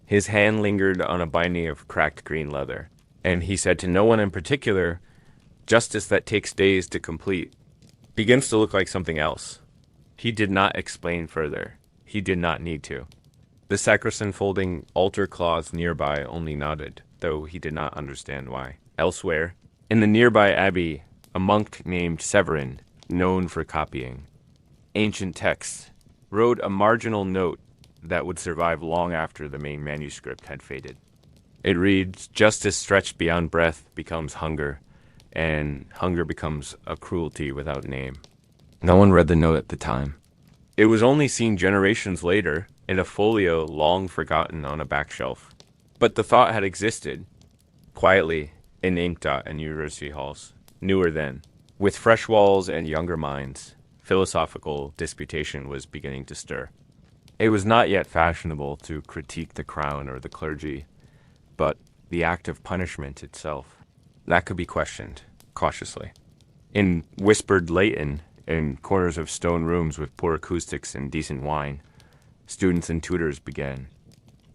His hand lingered on a binding of cracked green leather, and he said to no one in particular, "Justice that takes days to complete begins to look like something else." He did not explain further. He did not need to. The sacristan folding altar cloths nearby only nodded, though he did not understand why. Elsewhere, in the nearby abbey, a monk named Severin, known for copying ancient texts, wrote a marginal note that would survive long after the main manuscript had faded. It reads, "Justice stretched beyond breath becomes hunger, and hunger becomes a cruelty without name." No one read the note at the time. It was only seen generations later in a folio long forgotten on a back shelf. But the thought had existed, quietly, in inkdot and university halls, newer then. With fresh walls and younger minds, philosophical disputation was beginning to stir. It was not yet fashionable to critique the crown or the clergy, but the act of punishment itself, that could be questioned, cautiously. In whispered Latin, in corners of stone rooms with poor acoustics and decent wine, students and tutors began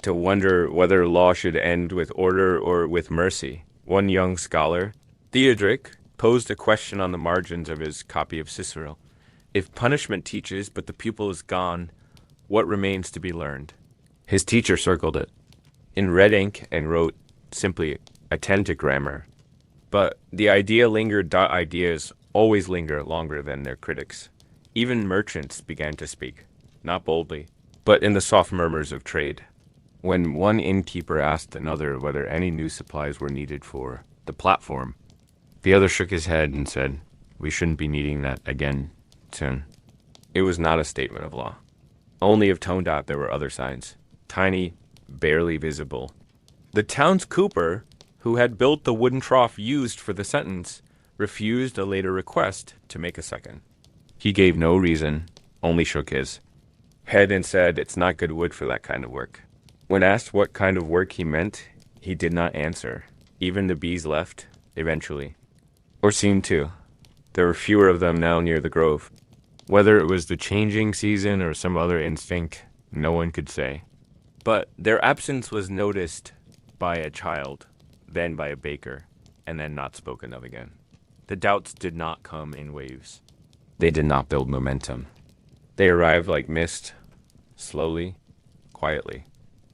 to wonder whether law should end with order or with mercy. One young scholar, Theodoric, posed a question on the margins of his copy of Cicero. If punishment teaches, but the pupil is gone, what remains to be learned? His teacher circled it in red ink and wrote simply, "Attend to grammar." But the idea lingered. Ideas always linger longer than their critics. Even merchants began to speak, not boldly, but in the soft murmurs of trade. When one innkeeper asked another whether any new supplies were needed for the platform, the other shook his head and said, "We shouldn't be needing that again soon." It was not a statement of law. Only of tone dot there were other signs, tiny, barely visible. The town's cooper, who had built the wooden trough used for the sentence, refused a later request to make a second. He gave no reason, only shook his head and said, "It's not good wood for that kind of work." When asked what kind of work he meant, he did not answer. Even the bees left, eventually. Or seemed to. There were fewer of them now near the grove. Whether it was the changing season or some other instinct, no one could say. But their absence was noticed by a child, then by a baker, and then not spoken of again. The doubts did not come in waves. They did not build momentum. They arrived like mist, slowly, quietly,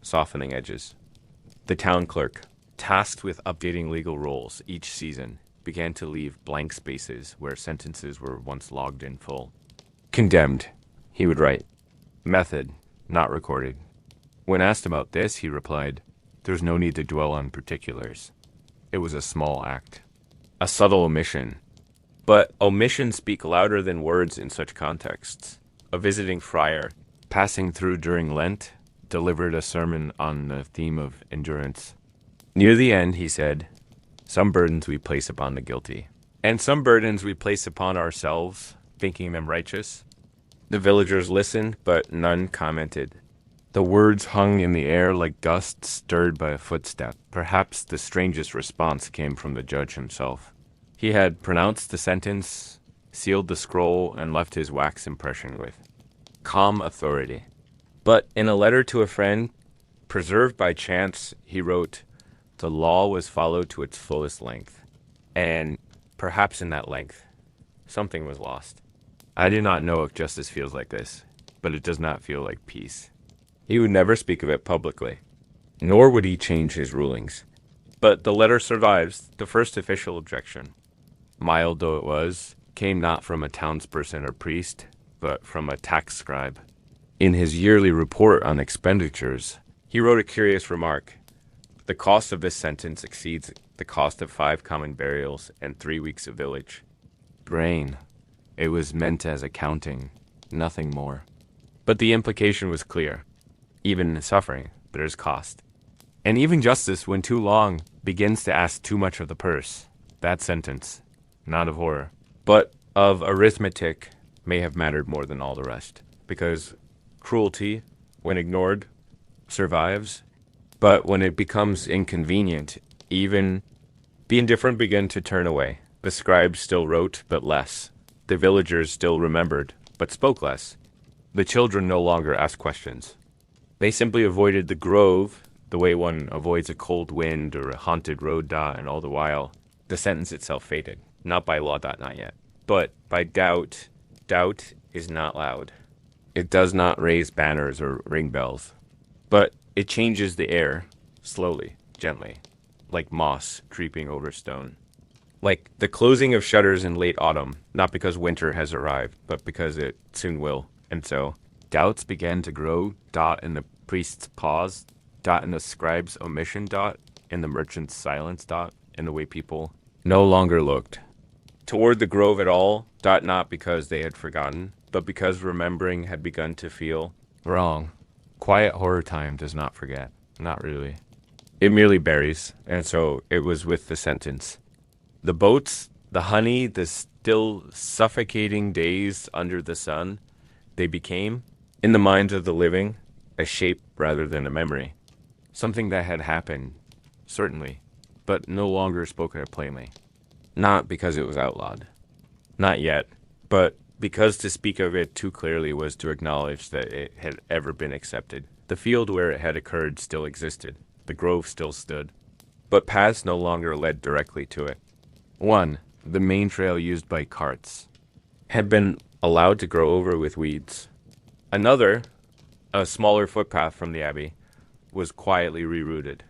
softening edges. The town clerk, tasked with updating legal rules each season, began to leave blank spaces where sentences were once logged in full. "Condemned," he would write. "Method, not recorded." When asked about this, he replied, "There's no need to dwell on particulars. It was a small act. A subtle omission." But omissions speak louder than words in such contexts. A visiting friar, passing through during Lent, delivered a sermon on the theme of endurance. Near the end, he said, "Some burdens we place upon the guilty, and some burdens we place upon ourselves, thinking them righteous." The villagers listened, but none commented. The words hung in the air like gusts stirred by a footstep. Perhaps the strangest response came from the judge himself. He had pronounced the sentence, sealed the scroll, and left his wax impression with calm authority. But in a letter to a friend, preserved by chance, he wrote, "The law was followed to its fullest length, and perhaps in that length, something was lost. I do not know if justice feels like this, but it does not feel like peace." He would never speak of it publicly, nor would he change his rulings. But the letter survives, the first official objection. Mild though it was, came not from a townsperson or priest, but from a tax scribe. In his yearly report on expenditures, he wrote a curious remark. "The cost of this sentence exceeds the cost of 5 common burials and 3 weeks of village." Brain. It was meant as accounting, nothing more. But the implication was clear. Even in suffering, there is cost. And even justice, when too long, begins to ask too much of the purse. That sentence, not of horror, but of arithmetic may have mattered more than all the rest, because cruelty, when ignored, survives, but when it becomes inconvenient, even the indifferent began to turn away. The scribes still wrote, but less. The villagers still remembered, but spoke less. The children no longer asked questions. They simply avoided the grove the way one avoids a cold wind or a haunted road. And all the while, the sentence itself faded. Not by law. Not yet. But by doubt. Doubt is not loud. It does not raise banners or ring bells. But it changes the air, slowly, gently, like moss creeping over stone. Like the closing of shutters in late autumn, not because winter has arrived, but because it soon will. And so, doubts began to grow, in the priest's pause, in the scribe's omission, in the merchant's silence, in the way people no longer looked toward the grove at all, not because they had forgotten, but because remembering had begun to feel wrong. Quiet horror time does not forget. Not really. It merely buries, and so it was with the sentence. The boats, the honey, the still suffocating days under the sun, they became, in the minds of the living, a shape rather than a memory. Something that had happened, certainly, but no longer spoken of plainly. Not because it was outlawed. Not yet, but because to speak of it too clearly was to acknowledge that it had ever been accepted. The field where it had occurred still existed. The grove still stood. But paths no longer led directly to it. One, the main trail used by carts, had been allowed to grow over with weeds. Another, a smaller footpath from the abbey, was quietly rerouted.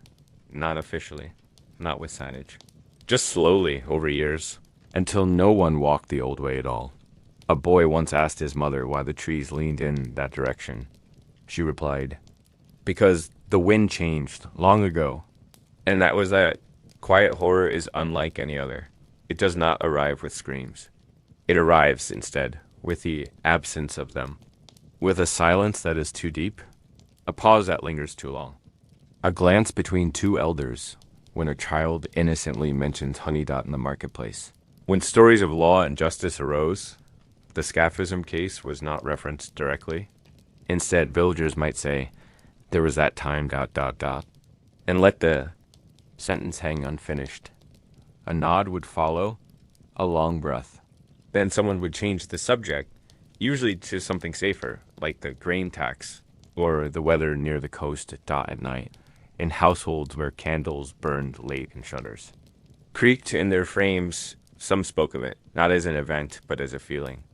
Not officially, not with signage. Just slowly over years, until no one walked the old way at all. A boy once asked his mother why the trees leaned in that direction. She replied, because the wind changed long ago. And that was that. Quiet horror is unlike any other. It does not arrive with screams. It arrives, instead, with the absence of them. With a silence that is too deep, a pause that lingers too long. A glance between two elders when a child innocently mentions honey in the marketplace. When stories of law and justice arose, the scaphism case was not referenced directly. Instead, villagers might say, there was that time, and let the sentence hang unfinished. A nod would follow, a long breath. Then someone would change the subject, usually to something safer, like the grain tax, or the weather near the coast at night, in households where candles burned late in shutters. Creaked in their frames, some spoke of it, not as an event, but as a feeling.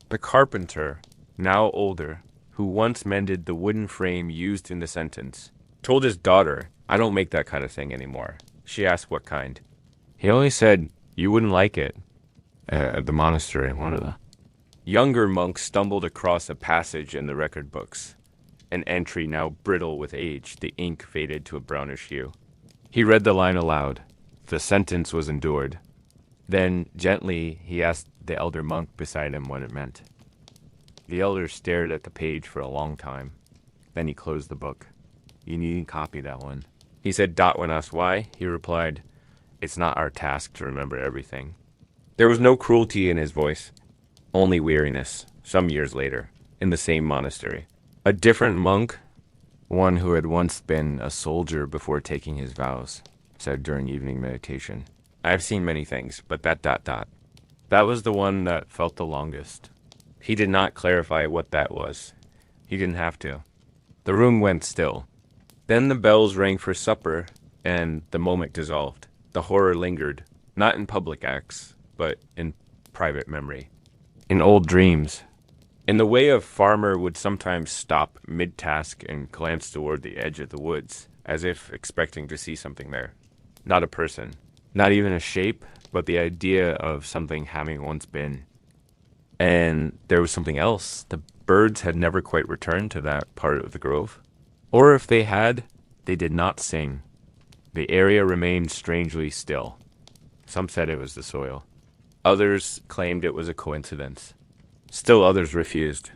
The carpenter, now older, who once mended the wooden frame used in the sentence, told his daughter, I don't make that kind of thing anymore. She asked what kind. He only said, you wouldn't like it. At the monastery, one of the younger monks stumbled across a passage in the record books. An entry now brittle with age, the ink faded to a brownish hue. He read the line aloud. The sentence was endured. Then, gently, he asked the elder monk beside him what it meant. The elder stared at the page for a long time. Then he closed the book. You needn't copy that one. He said, when asked why, he replied, it's not our task to remember everything. There was no cruelty in his voice, only weariness, some years later, in the same monastery. A different monk, one who had once been a soldier before taking his vows, said during evening meditation, I've seen many things, but that. That was the one that felt the longest. He did not clarify what that was. He didn't have to. The room went still. Then the bells rang for supper, and the moment dissolved. The horror lingered, not in public acts, but in private memory. In old dreams. In the way a farmer would sometimes stop mid-task and glance toward the edge of the woods, as if expecting to see something there. Not a person. Not even a shape, but the idea of something having once been. And there was something else. The birds had never quite returned to that part of the grove. Or if they had, they did not sing. The area remained strangely still. Some said it was the soil. Others claimed it was a coincidence. Still others refused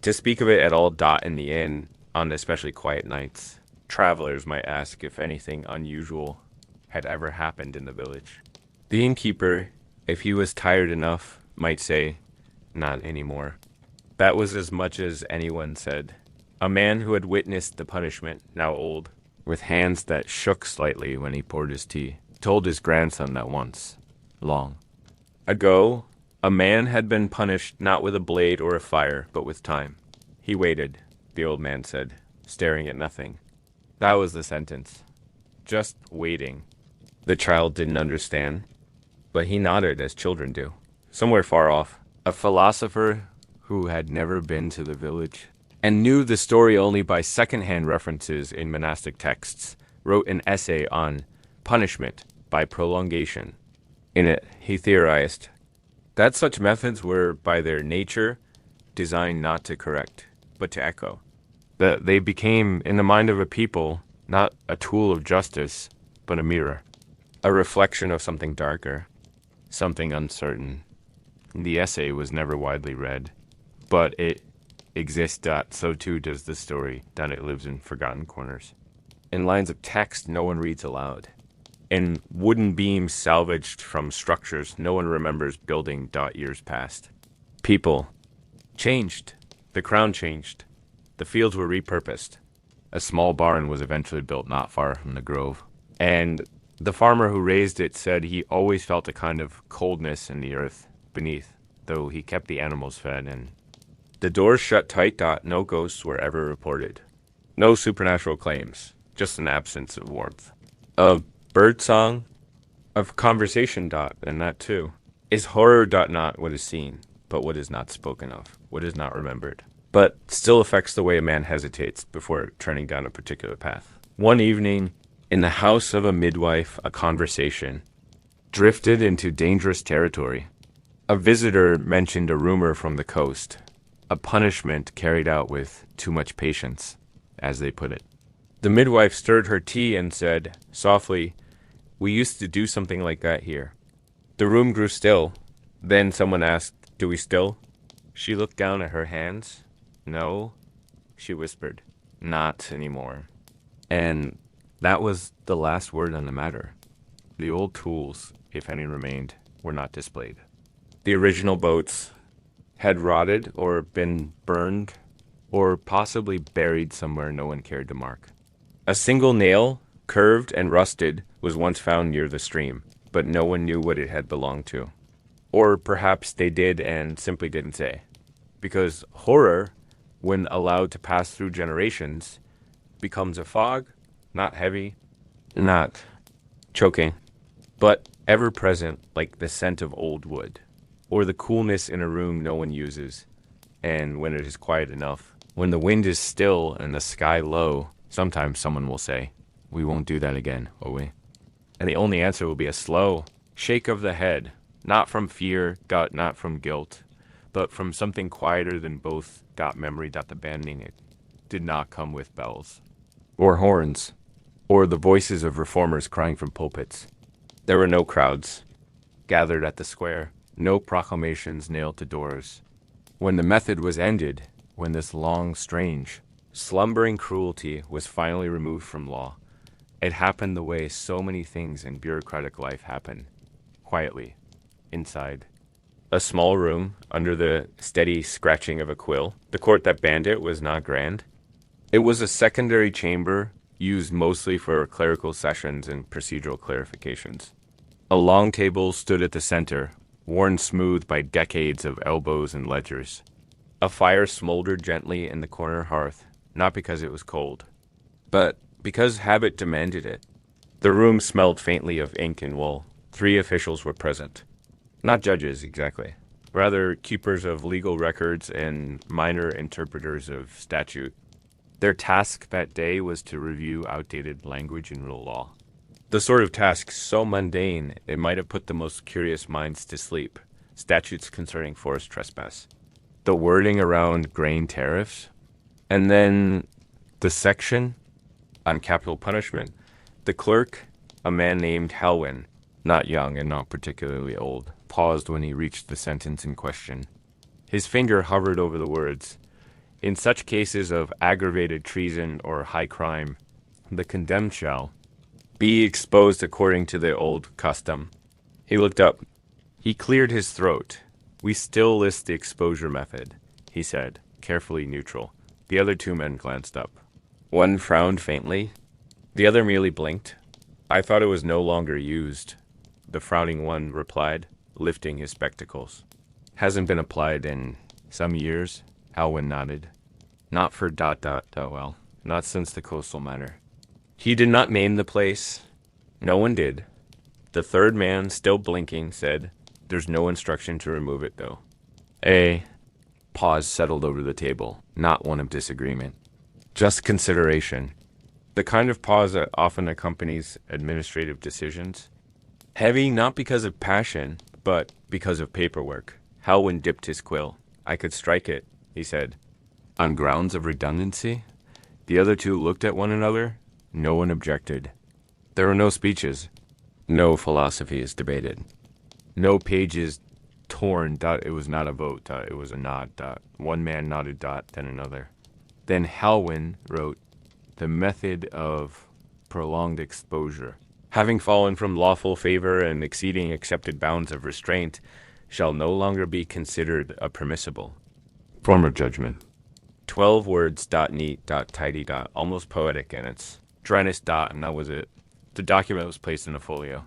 to speak of it at all. In the inn, on especially quiet nights, travelers might ask if anything unusual had ever happened in the village. The innkeeper, if he was tired enough, might say, not anymore. That was as much as anyone said. A man who had witnessed the punishment, now old, with hands that shook slightly when he poured his tea, told his grandson that once, long ago, a man had been punished not with a blade or a fire, but with time. He waited, the old man said, staring at nothing. That was the sentence. Just waiting. The child didn't understand, but he nodded as children do. Somewhere far off, a philosopher who had never been to the village and knew the story only by second-hand references in monastic texts, wrote an essay on punishment by prolongation. In it, he theorized that such methods were, by their nature, designed not to correct, but to echo. That they became, in the mind of a people, not a tool of justice, but a mirror, a reflection of something darker, something uncertain. The essay was never widely read, but it exists. So too does the story, that it lives in forgotten corners. In lines of text no one reads aloud. In wooden beams salvaged from structures no one remembers building. Years past. People changed. The crown changed. The fields were repurposed. A small barn was eventually built not far from the grove. And the farmer who raised it said he always felt a kind of coldness in the earth beneath, though he kept the animals fed, and the doors shut tight. No ghosts were ever reported. No supernatural claims, just an absence of warmth. Of bird song, of conversation. And that too. Is horror. Not what is seen, but what is not spoken of, what is not remembered, but still affects the way a man hesitates before turning down a particular path. One evening, in the house of a midwife, a conversation drifted into dangerous territory. A visitor mentioned a rumor from the coast, a punishment carried out with too much patience, as they put it. The midwife stirred her tea and said, softly, "We used to do something like that here." The room grew still. Then someone asked, "Do we still?" She looked down at her hands. "No," she whispered, "not anymore." And that was the last word on the matter. The old tools, if any remained, were not displayed. The original boats had rotted or been burned or possibly buried somewhere no one cared to mark. A single nail, curved and rusted, was once found near the stream, but no one knew what it had belonged to. Or perhaps they did and simply didn't say. Because horror, when allowed to pass through generations, becomes a fog, not heavy, not choking, but ever present like the scent of old wood, or the coolness in a room no one uses. And when it is quiet enough, when the wind is still and the sky low, sometimes someone will say, "We won't do that again, will we?" And the only answer will be a slow shake of the head, not from fear, not from guilt, but from something quieter than both. Memory. Abandoning it did not come with bells, or horns, or the voices of reformers crying from pulpits. There were no crowds gathered at the square, no proclamations nailed to doors. When the method was ended, when this long, strange, slumbering cruelty was finally removed from law, it happened the way so many things in bureaucratic life happen, quietly, inside. A small room, under the steady scratching of a quill. The court that banned it was not grand. It was a secondary chamber, used mostly for clerical sessions and procedural clarifications. A long table stood at the center, worn smooth by decades of elbows and ledgers. A fire smoldered gently in the corner hearth, not because it was cold, but because habit demanded it. The room smelled faintly of ink and wool. 3 officials were present. Not judges, exactly. Rather, keepers of legal records and minor interpreters of statute. Their task that day was to review outdated language in real law. The sort of task so mundane it might have put the most curious minds to sleep. Statutes concerning forest trespass. The wording around grain tariffs. And then the section on capital punishment. The clerk, a man named Halwyn, not young and not particularly old, paused when he reached the sentence in question. His finger hovered over the words. In such cases of aggravated treason or high crime, the condemned shall be exposed according to the old custom. He looked up. He cleared his throat. We still list the exposure method, he said, carefully neutral. The other two men glanced up. One frowned faintly. The other merely blinked. I thought it was no longer used, the frowning one replied, lifting his spectacles. Hasn't been applied in some years, Halwyn nodded. Not for ... well, not since the coastal matter. He did not name the place. No one did. The third man, still blinking, said, there's no instruction to remove it, though. A pause settled over the table, not one of disagreement. Just consideration. The kind of pause that often accompanies administrative decisions. Heavy not because of passion, but because of paperwork. Halwyn dipped his quill. I could strike it, he said. On grounds of redundancy? The other two looked at one another. No one objected. There were no speeches. No philosophies debated. No pages torn. It was not a vote. It was a nod. One man nodded. Then another. Then Halwyn wrote, the method of prolonged exposure, having fallen from lawful favor and exceeding accepted bounds of restraint, shall no longer be considered a permissible form of judgment. 12 words, neat, tidy, almost poetic in its dryness, and that was it. The document was placed in a folio.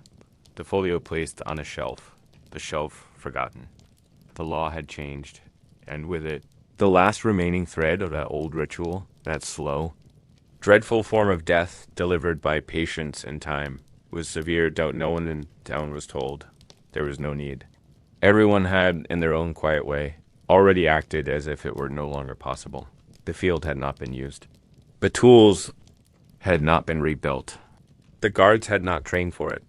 The folio placed on a shelf. The shelf forgotten. The law had changed, and with it, the last remaining thread of that old ritual, that slow, dreadful form of death delivered by patience and time, was severe. No one in town was told. There was no need. Everyone had, in their own quiet way, already acted as if it were no longer possible. The field had not been used. The tools had not been rebuilt. The guards had not trained for it.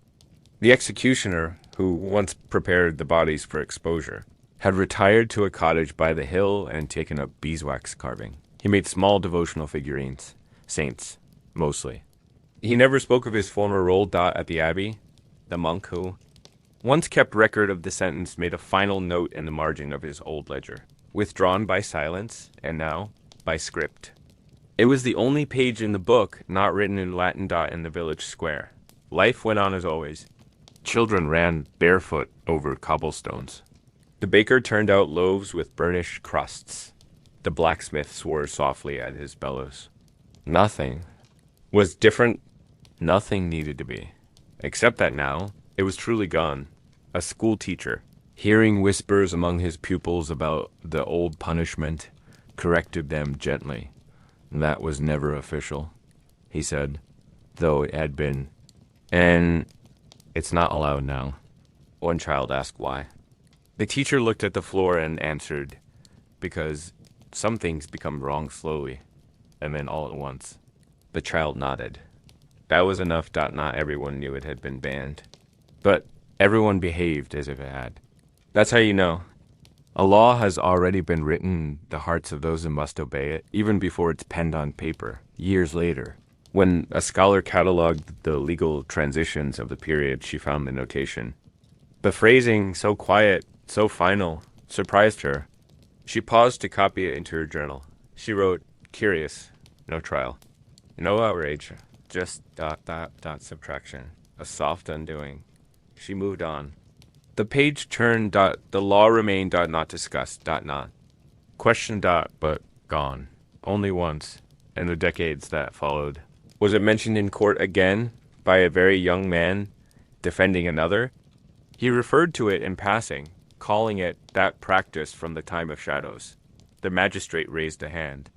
The executioner, who once prepared the bodies for exposure, had retired to a cottage by the hill and taken up beeswax carving. He made small devotional figurines. Saints, mostly. He never spoke of his former role at the abbey. The monk who once kept record of the sentence made a final note in the margin of his old ledger, withdrawn by silence, and now by script. It was the only page in the book not written in Latin in the village square. Life went on as always. Children ran barefoot over cobblestones. The baker turned out loaves with burnished crusts. The blacksmith swore softly at his bellows. Nothing was different. Nothing needed to be. Except that now, it was truly gone. A school teacher, hearing whispers among his pupils about the old punishment, corrected them gently. That was never official, he said, though it had been. And it's not allowed now. One child asked why. The teacher looked at the floor and answered, because some things become wrong slowly, and then all at once. The child nodded. That was enough. Not everyone knew it had been banned. But everyone behaved as if it had. That's how you know. A law has already been written in the hearts of those who must obey it, even before it's penned on paper, years later. When a scholar cataloged the legal transitions of the period, she found the notation. The phrasing, so quiet, so final, surprised her. She paused to copy it into her journal. She wrote, curious, no trial. No outrage, just ... subtraction. A soft undoing. She moved on. The page turned ... the law remained ... not discussed ... not. Question ... but gone. Only once, in the decades that followed. Was it mentioned in court again by a very young man defending another? He referred to it in passing, calling it that practice from the time of shadows. The magistrate raised a hand.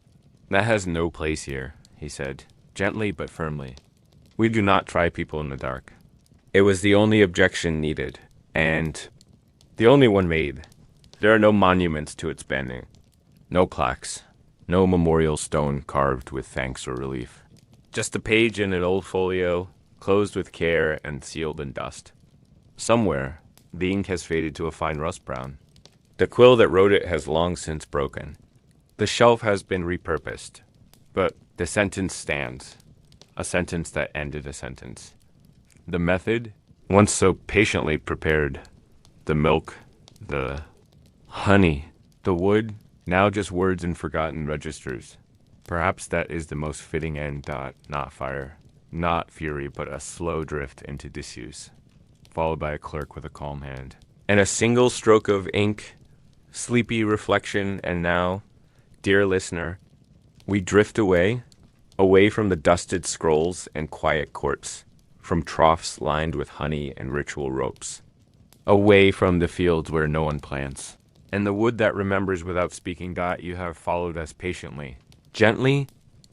That has no place here, he said, gently but firmly. We do not try people in the dark. It was the only objection needed, and the only one made. There are no monuments to its banning, no plaques, no memorial stone carved with thanks or relief. Just a page in an old folio, closed with care and sealed in dust. Somewhere, the ink has faded to a fine rust brown. The quill that wrote it has long since broken. The shelf has been repurposed, but the sentence stands. A sentence that ended a sentence. The method, once so patiently prepared, the milk, the honey, the wood, now just words in forgotten registers. Perhaps that is the most fitting end. Not fire, not fury, but a slow drift into disuse, followed by a clerk with a calm hand. And a single stroke of ink Sleepy reflection, and now, dear listener, we drift away, away from the dusted scrolls and quiet courts, from troughs lined with honey and ritual ropes, away from the fields where no one plants, and the wood that remembers without speaking. You have followed us patiently, gently,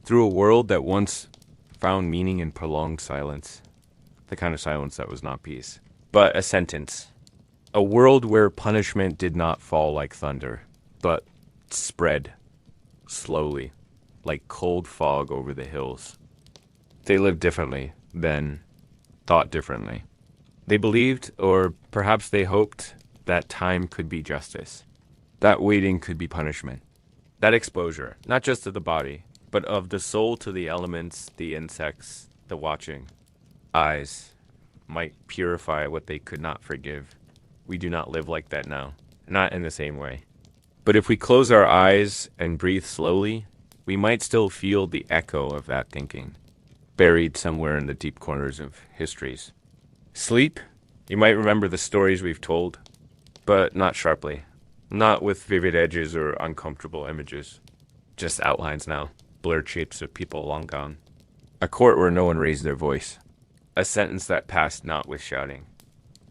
through a world that once found meaning in prolonged silence, the kind of silence that was not peace, but a sentence. A world where punishment did not fall like thunder, but spread slowly, like cold fog over the hills. They lived differently, then thought differently. They believed, or perhaps they hoped, that time could be justice, that waiting could be punishment, that exposure, not just of the body, but of the soul to the elements, the insects, the watching eyes, might purify what they could not forgive. We do not live like that now, not in the same way. But if we close our eyes and breathe slowly, we might still feel the echo of that thinking, buried somewhere in the deep corners of histories. Sleep, you might remember the stories we've told, but not sharply, not with vivid edges or uncomfortable images, just outlines now, blurred shapes of people long gone. A court where no one raised their voice, a sentence that passed not with shouting,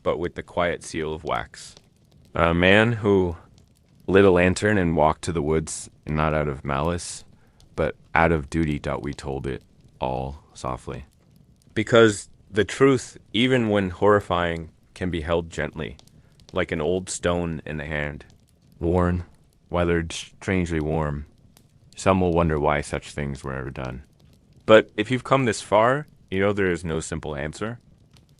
but with the quiet seal of wax. A man who lit a lantern and walked to the woods, not out of malice, but out of duty. We told it all softly. Because the truth, even when horrifying, can be held gently, like an old stone in the hand. Worn, weathered, strangely warm. Some will wonder why such things were ever done. But if you've come this far, you know there is no simple answer.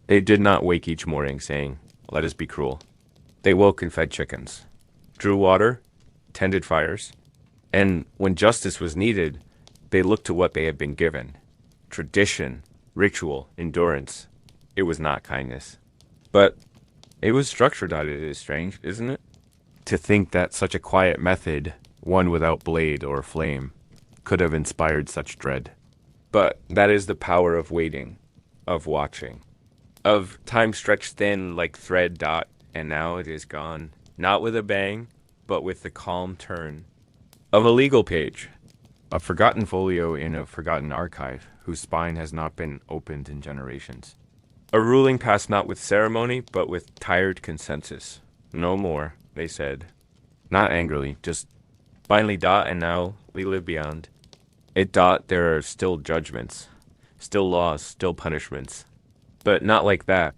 They did not wake each morning saying, "Let us be cruel." They woke and fed chickens, drew water, tended fires, and when justice was needed, they looked to what they had been given. Tradition, ritual, endurance. It was not kindness. But it was structured. It is strange, isn't it? To think that such a quiet method, one without blade or flame, could have inspired such dread. But that is the power of waiting, of watching, of time stretched thin like thread. And now it is gone, not with a bang, but with the calm turn of a legal page, a forgotten folio in a forgotten archive whose spine has not been opened in generations. A ruling passed not with ceremony, but with tired consensus. No more, they said. Not angrily, just finally. And now we live beyond. It. There are still judgments, still laws, still punishments. But not like that.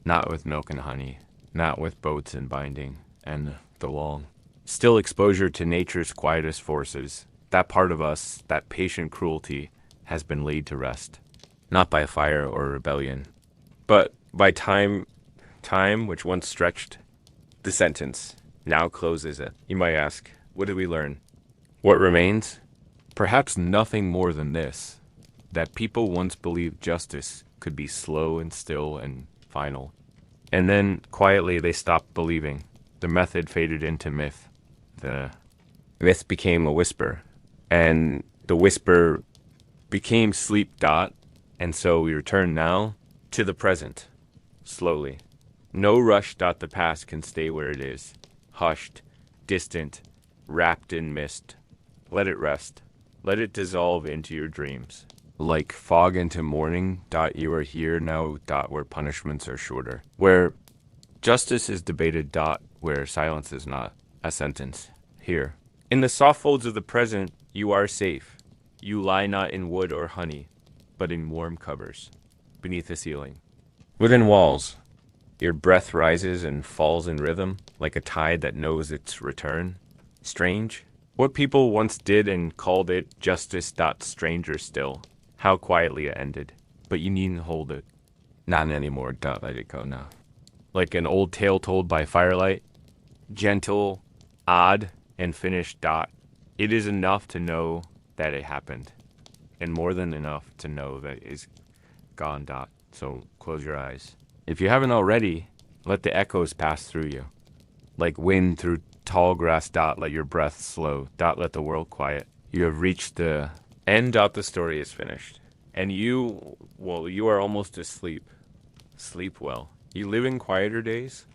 Not with milk and honey. Not with boats and binding, and the long. Still exposure to nature's quietest forces. That part of us, that patient cruelty, has been laid to rest. Not by fire or rebellion, but by time which once stretched the sentence, now closes it. You might ask, what did we learn? What remains? Perhaps nothing more than this, that people once believed justice could be slow and still and final. And then, quietly, they stopped believing. The method faded into myth. The myth became a whisper. And the whisper became sleep. And so we return now to the present. Slowly. No rush. The past can stay where it is. Hushed, distant, wrapped in mist. Let it rest. Let it dissolve into your dreams. Like fog into morning. You are here now. Where punishments are shorter. Where justice is debated. Where silence is not a sentence. Here. In the soft folds of the present, you are safe. You lie not in wood or honey, but in warm covers, beneath the ceiling. Within walls, your breath rises and falls in rhythm, like a tide that knows its return. Strange. What people once did and called it justice. Stranger still. How quietly it ended. But you needn't hold it. Not anymore. Let it go now. Like an old tale told by firelight. Gentle, odd, and finished. It is enough to know that it happened. And more than enough to know that it is gone. So close your eyes. If you haven't already, let the echoes pass through you. Like wind through tall grass. Let your breath slow. Let the world quiet. You have reached the end. The story is finished. And you are almost asleep. Sleep well. You live in quieter days.